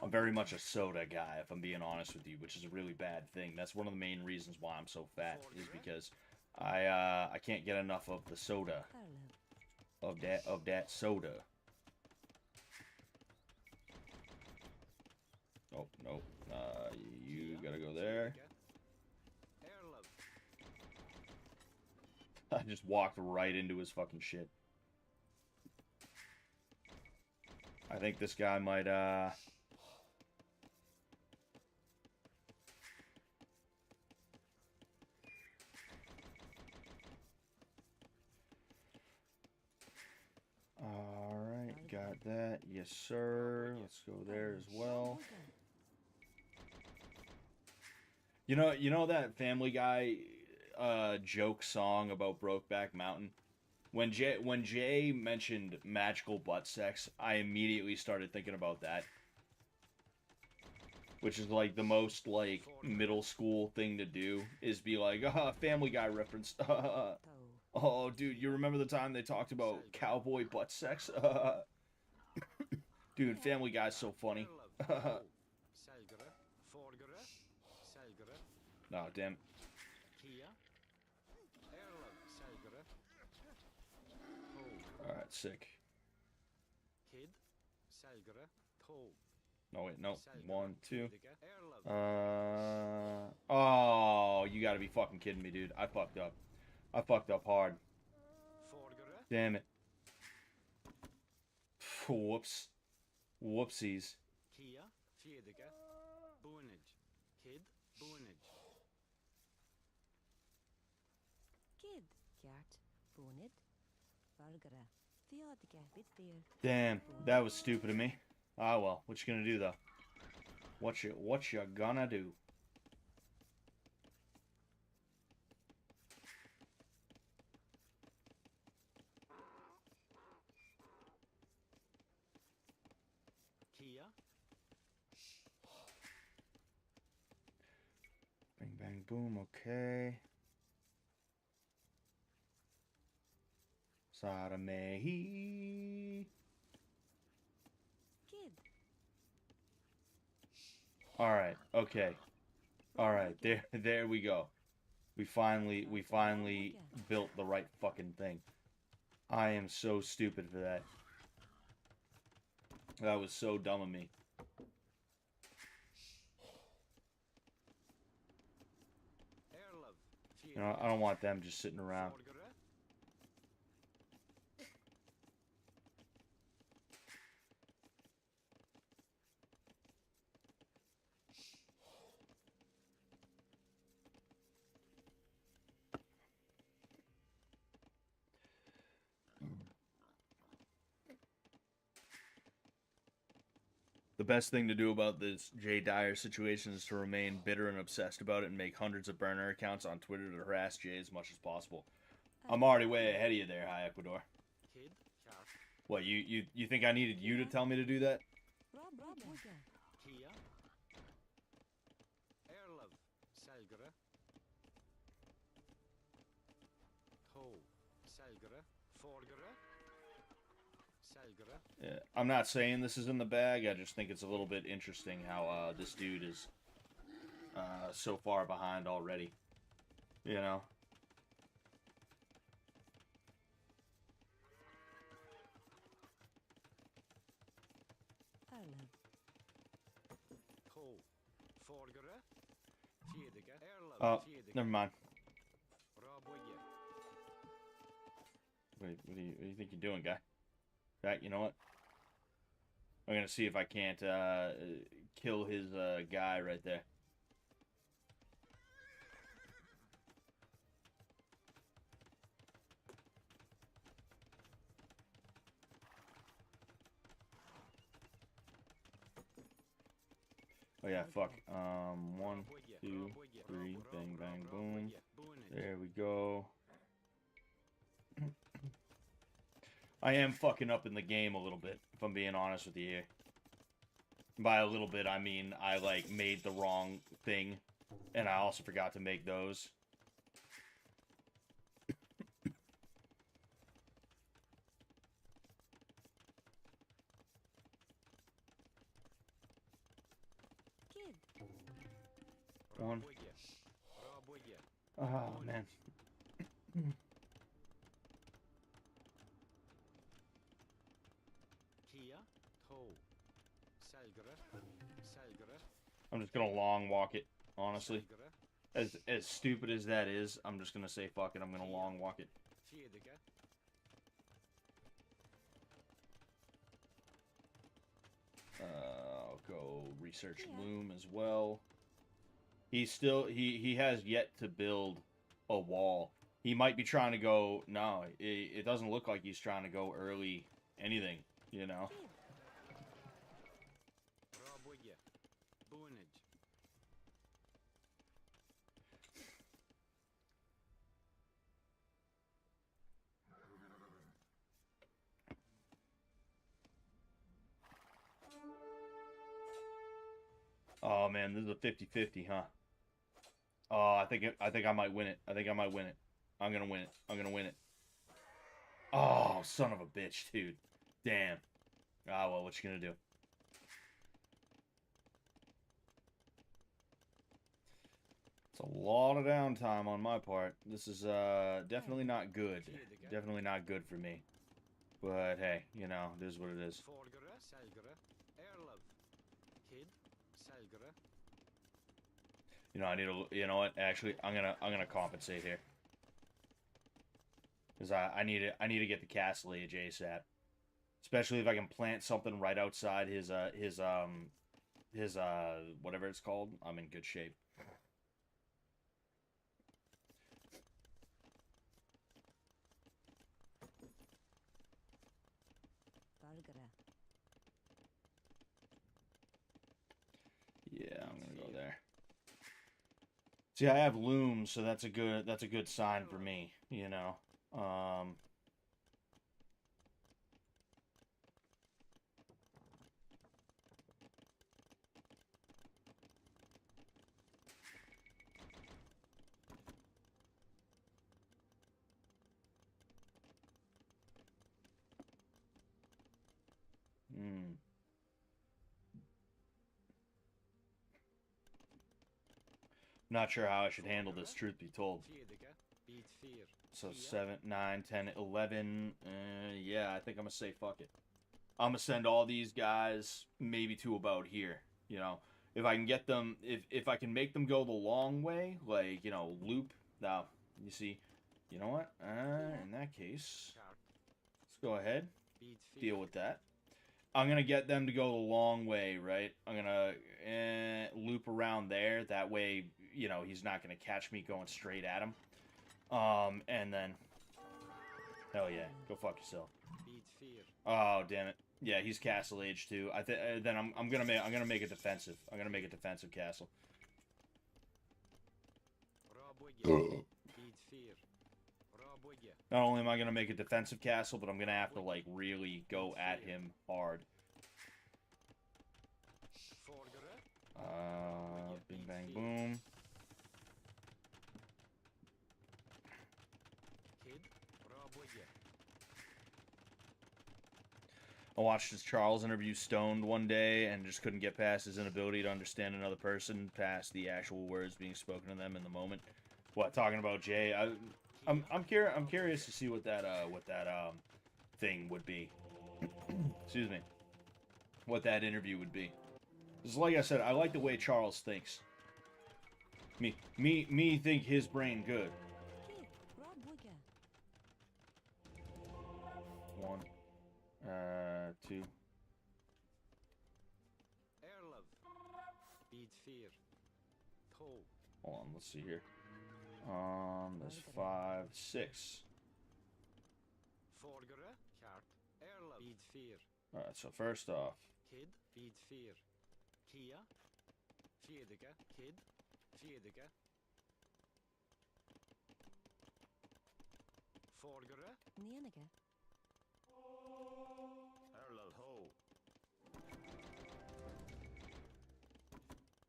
I'm very much a soda guy, if I'm being honest with you, which is a really bad thing. That's one of the main reasons why I'm so fat, is because I can't get enough of the soda. Of that soda. Oh, nope. You gotta go there. I just walked right into his fucking shit. I think this guy might, Alright, got that. Yes, sir. Let's go there as well. You know that Family Guy joke song about Brokeback Mountain? When Jay mentioned magical butt sex, I immediately started thinking about that. Which is like the most like middle school thing to do, is be like, Family Guy reference. Oh, dude, you remember the time they talked about cowboy butt sex? Dude, Family Guy's so funny. No, damn. Alright, sick. No, wait, no. 1, 2. Oh, you gotta be fucking kidding me, dude. I fucked up. I fucked up hard. Damn it. Whoops. Whoopsies. Damn, that was stupid of me. Ah well, what you gonna do though? What you gonna do? Bing bang boom, okay. Sodomy. Alright, okay. Alright, there we go. We finally built the right fucking thing. I am so stupid for that. That was so dumb of me. You know, I don't want them just sitting around. The best thing to do about this Jay Dyer situation is to remain bitter and obsessed about it and make hundreds of burner accounts on Twitter to harass Jay as much as possible. I'm already way ahead of you there, High Ecuador. What, you think I needed you to tell me to do that? Yeah, I'm not saying this is in the bag, I just think it's a little bit interesting how this dude is so far behind already. You know? Oh, never mind. Wait, what do you think you're doing, guy? In fact, you know what? I'm gonna see if I can't kill his guy right there. Oh yeah, fuck. 1, 2, 3, bang, bang, boom. There we go. I am fucking up in the game a little bit, if I'm being honest with you here. By a little bit, I mean I, like, made the wrong thing, and I also forgot to make those. One. Oh, man. I'm just gonna long walk it, honestly. As stupid as that is, I'm just gonna say fuck it, I'm gonna long walk it. I'll go research loom as well. He's still, he has yet to build a wall. He might be trying to go, no, it doesn't look like he's trying to go early anything, you know? Oh man, this is a 50-50, huh? Oh, I think I might win it. I think I might win it. I'm gonna win it. I'm gonna win it. Oh, son of a bitch, dude. Damn. Ah, well, what you gonna do? It's a lot of downtime on my part. This is definitely not good. Definitely not good for me. But hey, you know, it is what it is. You know, I need to. You know what? Actually, I'm gonna compensate here, because I need to get the castle age ASAP, especially if I can plant something right outside his whatever it's called. I'm in good shape. Yeah, I'm gonna go there. See, I have looms, so that's a good sign for me, you know. Not sure how I should handle this, truth be told. So 7, 9, 10, 11. Yeah, I think I'm gonna say fuck it. I'm gonna send all these guys maybe to about here. You know, if I can get them, if I can make them go the long way, like, you know, loop. Now, you see, you know what? In that case, let's go ahead, deal with that. I'm gonna get them to go the long way, right? I'm gonna loop around there. That way, you know, he's not gonna catch me going straight at him. And then, hell yeah, go fuck yourself. Oh damn it! Yeah, he's castle age too. Then I'm gonna make it defensive. I'm gonna make a defensive castle. Not only am I going to make a defensive castle, but I'm going to have to, like, really go at him hard. Bing, bang, boom. I watched this Charles interview stoned one day and just couldn't get past his inability to understand another person past the actual words being spoken to them in the moment. What, talking about Jay? I'm curious to see what that thing would be. Excuse me. What that interview would be. Because like I said, I like the way Charles thinks. Me think his brain good. One. Two. Hold on, let's see here. There's 5, 6. Alright, so first off.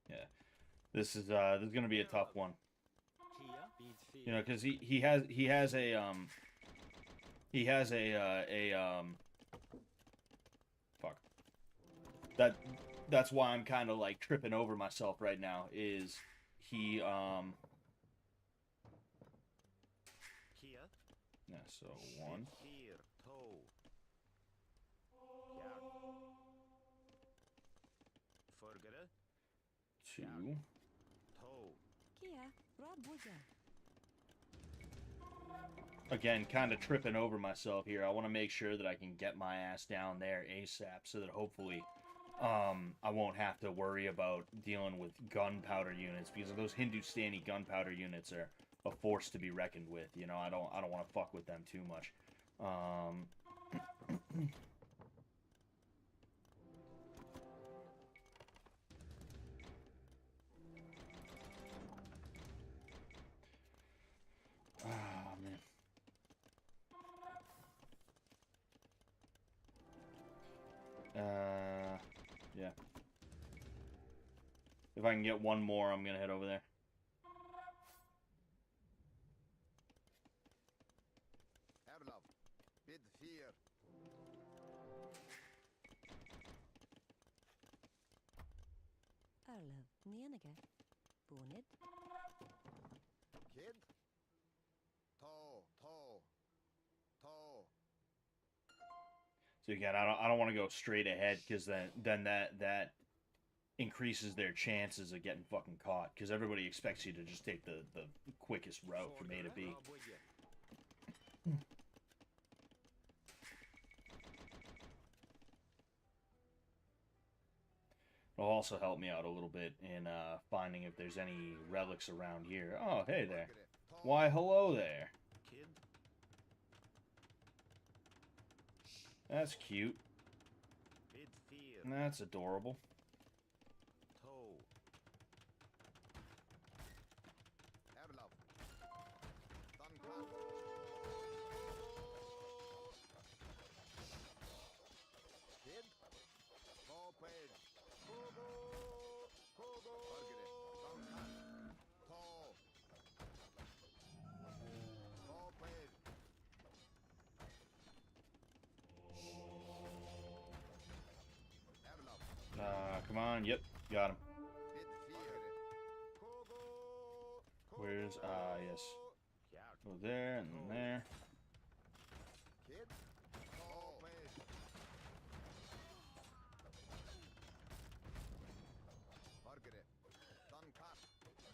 Yeah, this is gonna be a tough one. You know, because he has a fuck. That's why I'm kind of like tripping over myself right now. Is he yeah, so 1. 2. Again, kind of tripping over myself here. I want to make sure that I can get my ass down there ASAP so that hopefully I won't have to worry about dealing with gunpowder units, because those Hindustani gunpowder units are a force to be reckoned with. You know, I don't want to fuck with them too much. Oh, man. Yeah. If I can get one more, I'm gonna head over there. So again, I don't want to go straight ahead, because then that increases their chances of getting fucking caught, because everybody expects you to just take the quickest route from A to B. It'll also help me out a little bit in finding if there's any relics around here. Oh, hey there. Why, hello there. That's cute. That's adorable. Come on. Yep, got him. Where's, yes. Go there and then there.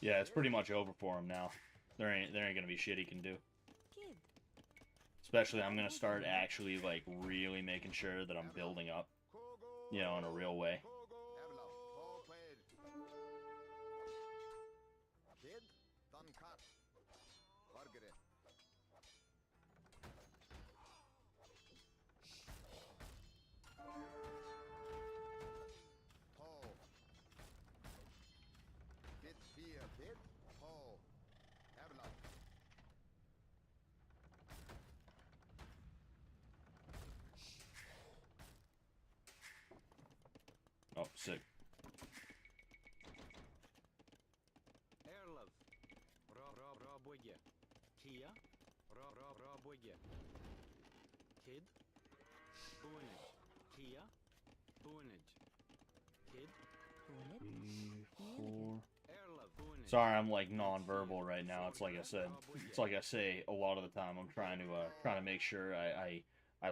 Yeah, it's pretty much over for him now. There ain't gonna be shit he can do. Especially, I'm gonna start actually, like, really making sure that I'm building up, you know, in a real way. Sick.
Erlov. Roboye. Kia. Roboye. Kid. Bunage. Kia. Bunage. Kid.
Sorry, I'm like non-verbal right now. It's like I said. It's like I say a lot of the time. I'm trying to make sure I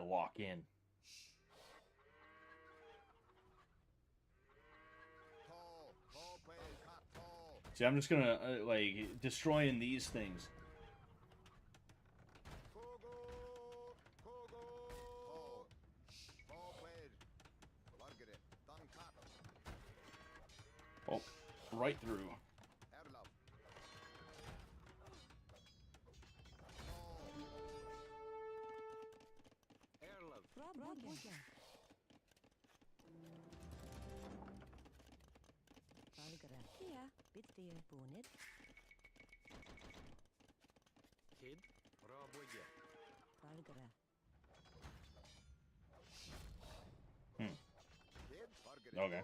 lock in. See, I'm just gonna like destroying these things. Oh, right through.
Kid. Roboye.
Okay.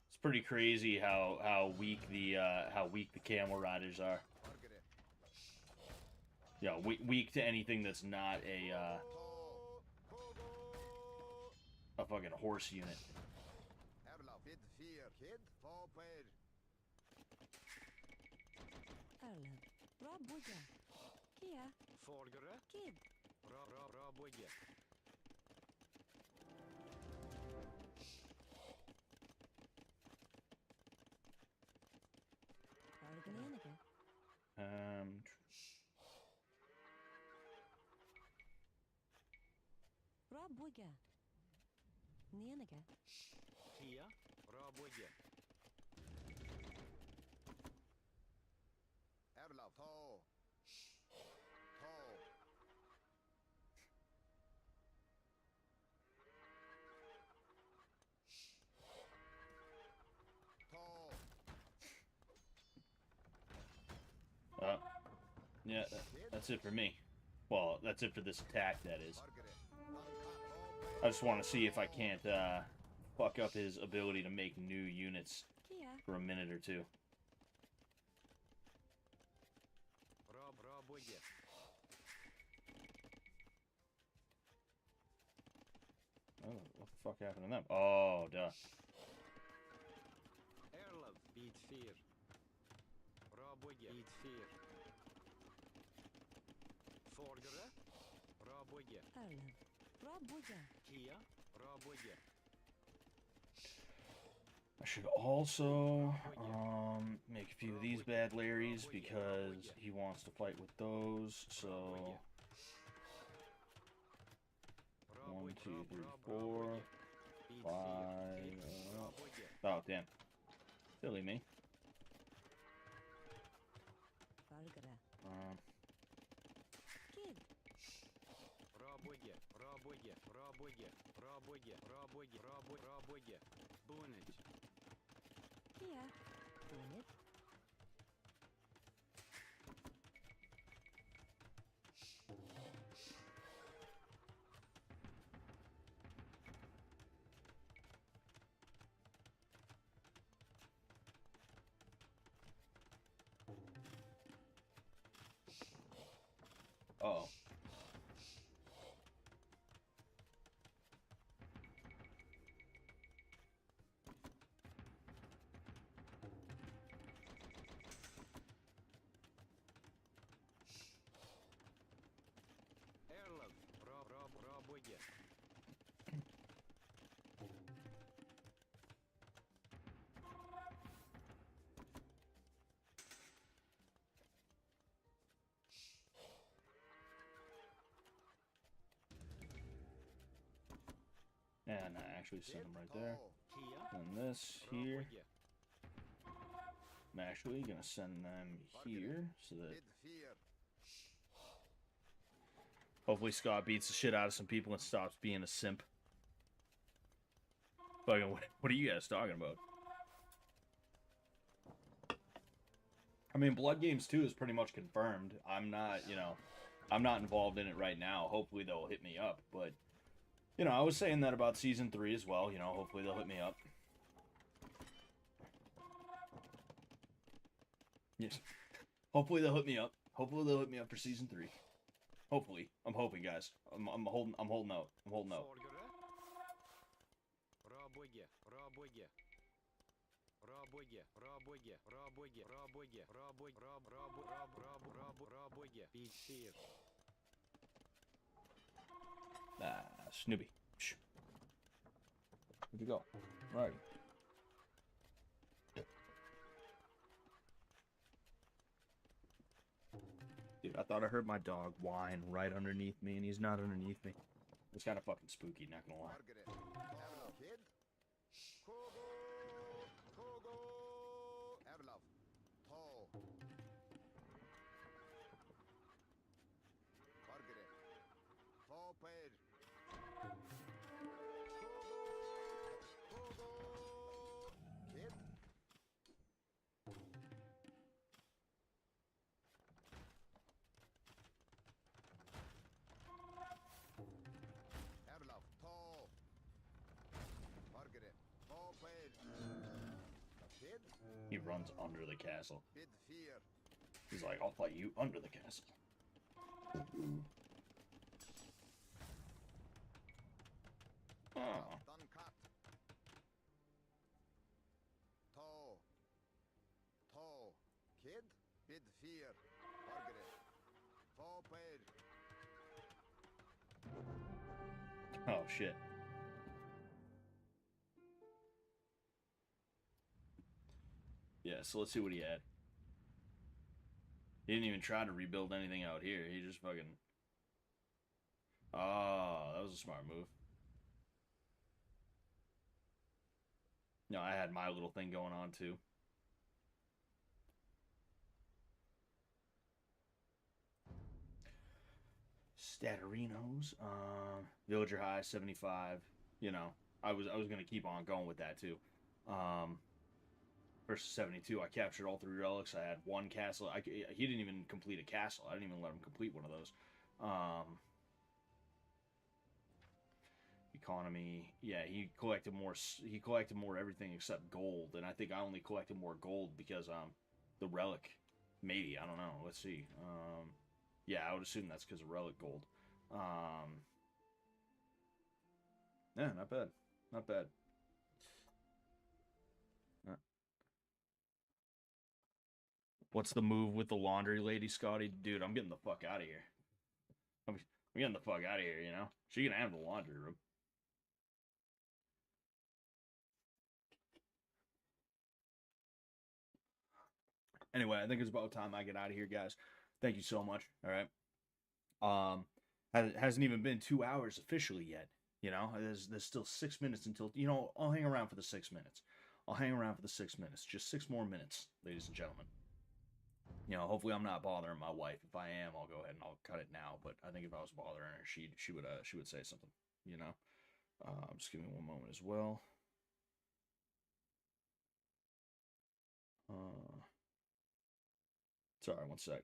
It's pretty crazy how weak the camel riders are. Yeah, weak to anything that's not a fucking horse unit.
Folgere. Kid. Roboye.
Roboye. Nienige.
Kia. Roboye.
Yeah, that's it for me. Well, that's it for this attack, that is. I just want to see if I can't fuck up his ability to make new units for a minute or two. Oh, what the fuck happened to them? Oh, duh.
Erlov. Beat fear. Roboye. Beat fear. Folgere. Roboye.
Erlov. Roboye.
Kia. Roboye.
I should also make a few of these bad Larrys because he wants to fight with those. So 1, 2, 3, 4, 5. Oh damn! Silly me.
Kid.
Roboye. Roboye. Roboye. Roboye. Roboye. Roboye. Bunage.
Kia. Bunit.
Uh-oh.
Erlov. Roboye.
And I actually send them right there.
Kia.
And this here.
Roboye.
I'm actually gonna send them here so that hopefully Scott beats the shit out of some people and stops being a simp. Fucking, what are you guys talking about? I mean, Blood Games 2 is pretty much confirmed. I'm not, you know, I'm not involved in it right now. Hopefully they'll hit me up, but you know, I was saying that about season 3 as well. You know, hopefully they'll hit me up. Yes. Hopefully they'll hit me up. Hopefully they'll hit me up for season 3. Hopefully. I'm hoping, guys. I'm holding out. I'm holding out.
Рабоге, рабоге. Рабоге, рабоге, рабоге, рабоге, рабоге. Пиши.
Snoopy. Shh. Where'd you go? Right. Dude, I thought I heard my dog whine right underneath me, and he's not underneath me. It's kind of fucking spooky, not gonna lie.
Margaret, Avlov, kid. Kogo, Kogo, Avlov, Tall. Margaret, Tall Page. Kogo, kid. Avlov, Tall. Margaret, Tall Page. Kid,
He runs under the castle.
bid fear.
He's like, I'll fight you under the castle. Oh.
Done cut. Tall. Tall. Kid, bid fear. Margaret, Tall Page.
Oh, shit. Yeah, so let's see what he had. He didn't even try to rebuild anything out here. He just fucking... Oh, that was a smart move. No, I had my little thing going on, too. Statarinos. Villager High, 75. You know, I was going to keep on going with that, too. Versus 72, I captured all 3 relics. I had 1 castle. He didn't even complete a castle. I didn't even let him complete one of those. Economy, yeah, he collected more. He collected more everything except gold, and I think I only collected more gold because the relic. Maybe, I don't know. Let's see. Yeah, I would assume that's because of relic gold. Yeah, not bad. Not bad. What's the move with the laundry lady, Scotty? Dude, I'm getting the fuck out of here. I'm getting the fuck out of here, you know? She can have the laundry room. Anyway, I think it's about time I get out of here, guys. Thank you so much. All right. Hasn't even been 2 hours officially yet. You know, there's still 6 minutes until, you know, I'll hang around for the 6 minutes. I'll hang around for the 6 minutes. Just 6 more minutes, ladies and gentlemen. You know, hopefully I'm not bothering my wife. If I am, I'll go ahead and I'll cut it now. But I think if I was bothering her, she would say something. You know, just give me one moment as well. Sorry, one sec.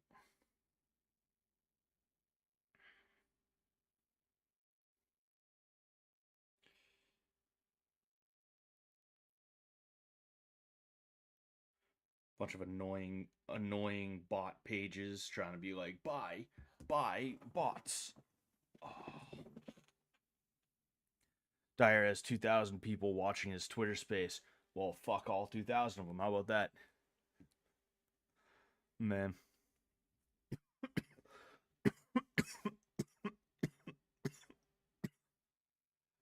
Bunch of annoying bot pages trying to be like, buy bots. Oh. Dyer has 2,000 people watching his Twitter space. Well, fuck all 2,000 of them. How about that? Man.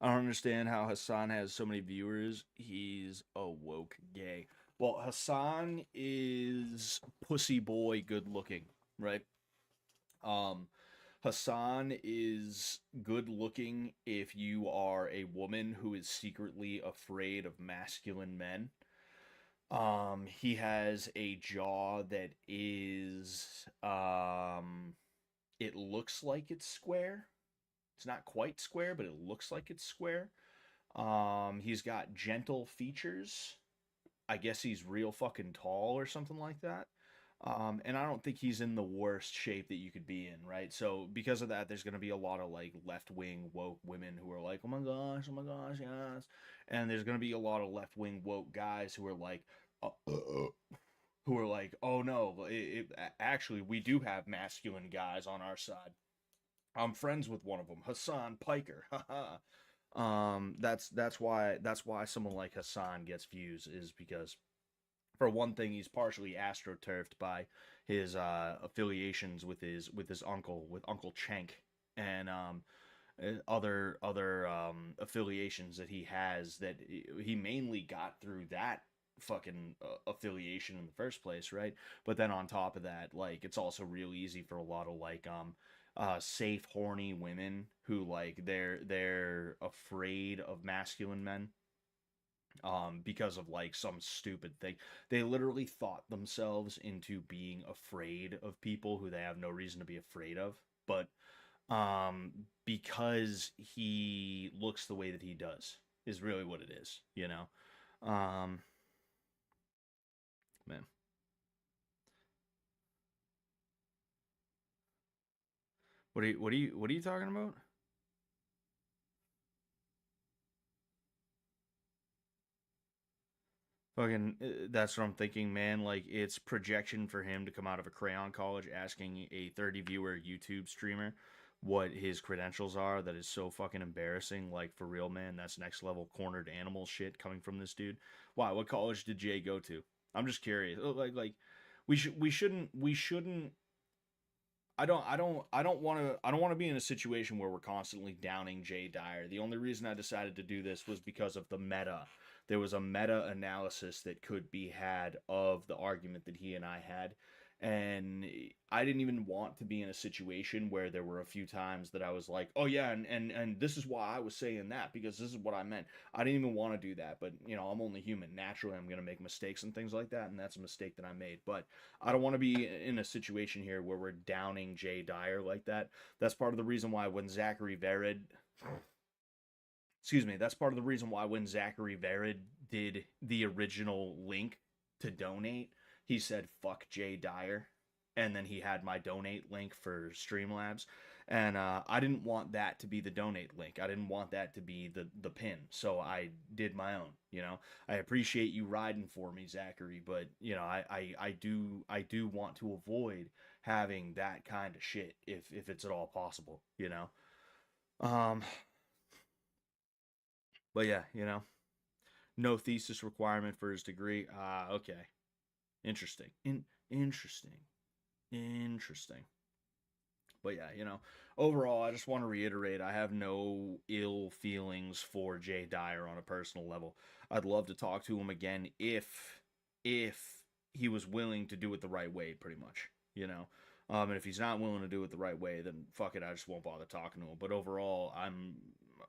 I don't understand how Hassan has so many viewers. He's a woke gay. Well, Hassan is pussy boy good looking, right? Hassan is good looking if you are a woman who is secretly afraid of masculine men. He has a jaw that is, it looks like it's square. It's not quite square, but it looks like it's square. He's got gentle features. I guess he's real fucking tall or something like that. And I don't think he's in the worst shape that you could be in, right? So because of that, there's going to be a lot of like left-wing woke women who are like, oh my gosh, yes. And there's going to be a lot of left-wing woke guys who are like, oh no, actually, we do have masculine guys on our side. I'm friends with one of them, Hassan Piker. That's why someone like Hassan gets views, is because, for one thing, he's partially astroturfed by his affiliations with his uncle, with Uncle Chenk, and other affiliations that he has, that he mainly got through that fucking affiliation in the first place, right? But then on top of that, like, it's also real easy for a lot of like safe horny women who, like, they're afraid of masculine men, because of like some stupid thing. They literally thought themselves into being afraid of people who they have no reason to be afraid of, but because he looks the way that he does, is really what it is, you know. Man, what are you talking about? Fucking, that's what I'm thinking, man. Like, it's projection for him to come out of a crayon college asking a 30 viewer YouTube streamer what his credentials are. That is so fucking embarrassing. Like, for real, man. That's next level cornered animal shit coming from this dude. Why? What college did Jay go to? I'm just curious. Like, we shouldn't. I don't want to be in a situation where we're constantly downing Jay Dyer. The only reason I decided to do this was because of the meta. There was a meta analysis that could be had of the argument that he and I had, and I didn't even want to be in a situation where there were a few times that I was like, oh yeah, and this is why I was saying that, because this is what I meant. I didn't even want to do that, but you know, I'm only human. Naturally, I'm going to make mistakes and things like that, and that's a mistake that I made. But I don't want to be in a situation here where we're downing Jay Dyer like that. That's part of the reason why when Zachary Vered, excuse me, that's part of the reason why when Zachary Vered did the original link to donate, he said fuck Jay Dyer, and then he had my donate link for Streamlabs, and I didn't want that to be the donate link. I didn't want that to be the pin, so I did my own. You know, I appreciate you riding for me, Zachary, but you know, I do want to avoid having that kind of shit if it's at all possible. You know, um, but yeah, you know, no thesis requirement for his degree. Ah, okay, interesting. Interesting. Interesting. But yeah, you know, overall, I just want to reiterate, I have no ill feelings for Jay Dyer on a personal level. I'd love to talk to him again if he was willing to do it the right way, pretty much, you know. And if he's not willing to do it the right way, then fuck it, I just won't bother talking to him. But overall,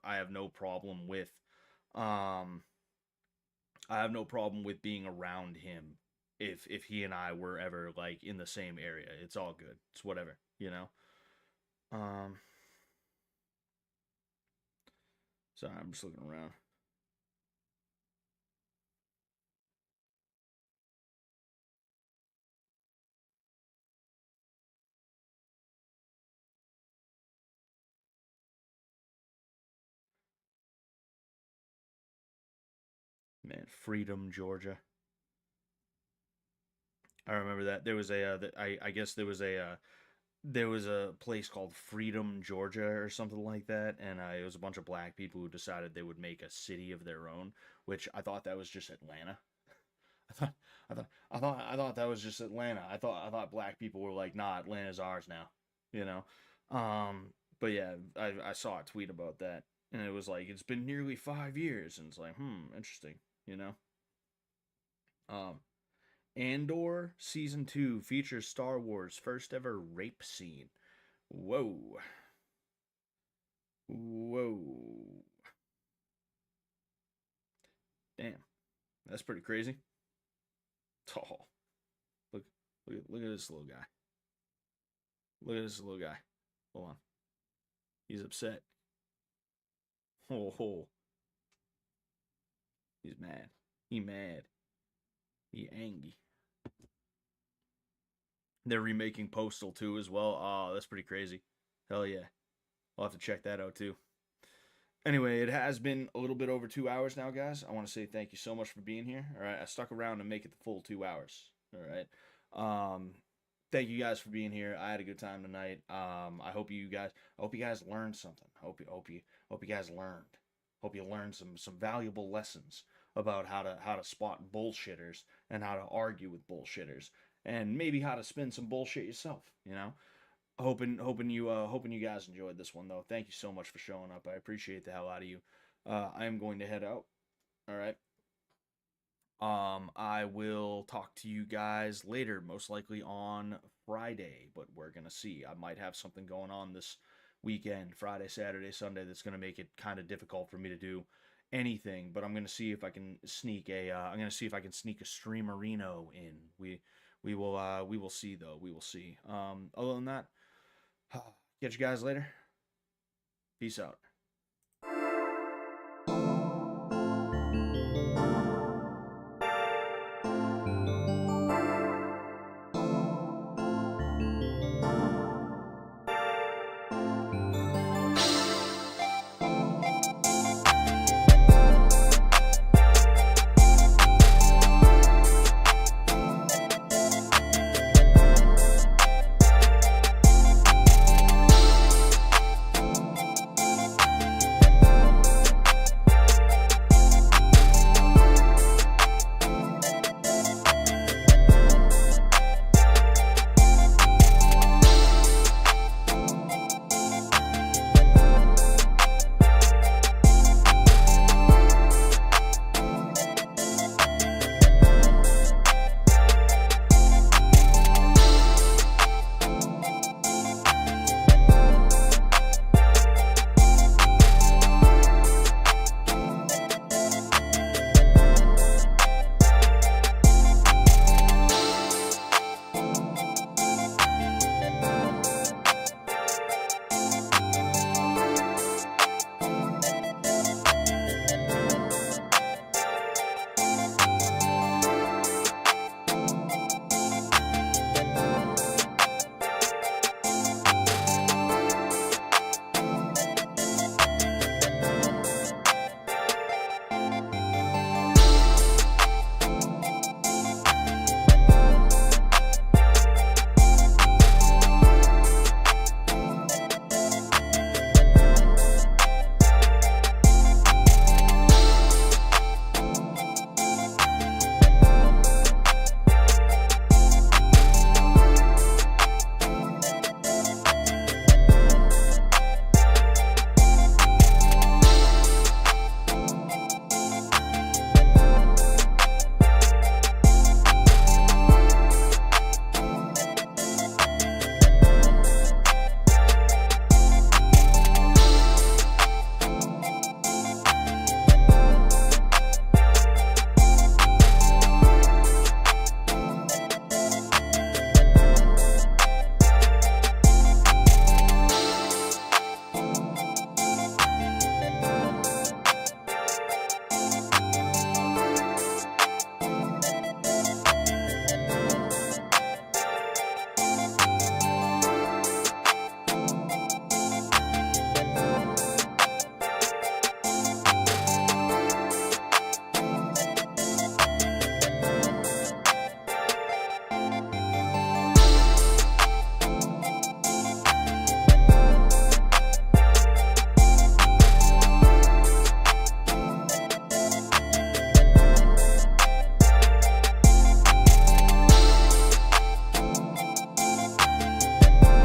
I have no problem with um I have no problem with being around him if he and I were ever like in the same area. It's all good. It's whatever, you know. Um, sorry, I'm just looking around. Man, Freedom, Georgia. I remember that there was I guess there was a place called Freedom, Georgia, or something like that, and it was a bunch of black people who decided they would make a city of their own, which I thought that was just Atlanta. I thought I thought that was just Atlanta. I thought black people were like, nah, Atlanta's ours now, you know. But yeah, I saw a tweet about that, and it was like, it's been nearly 5 years, and it's like, interesting, you know. Um, Andor season 2 features Star Wars' first ever rape scene. Whoa, whoa, damn, that's pretty crazy. Oh, look at this little guy. Look at this little guy. Hold on. He's upset. Oh, he's mad. He mad. He angry. They're remaking Postal too as well. Oh, that's pretty crazy. Hell yeah. I'll have to check that out too. Anyway, it has been a little bit over 2 hours now, guys. I want to say thank you so much for being here. All right, I stuck around to make it the full 2 hours. All right. Thank you guys for being here. I had a good time tonight. I hope you guys learned something. Hope you guys learned. Hope you learned some valuable lessons about how to spot bullshitters and how to argue with bullshitters and maybe how to spin some bullshit yourself, you know? Hoping you guys enjoyed this one though. Thank you so much for showing up. I appreciate the hell out of you. I am going to head out. All right. I will talk to you guys later, most likely on Friday, but we're gonna see. I might have something going on this weekend, Friday, Saturday, Sunday, that's gonna make it kind of difficult for me to do anything. But I'm gonna see if I can sneak a. I'm gonna see if I can sneak a streamerino in. We will see though. We will see. Other than that, catch you guys later. Peace out.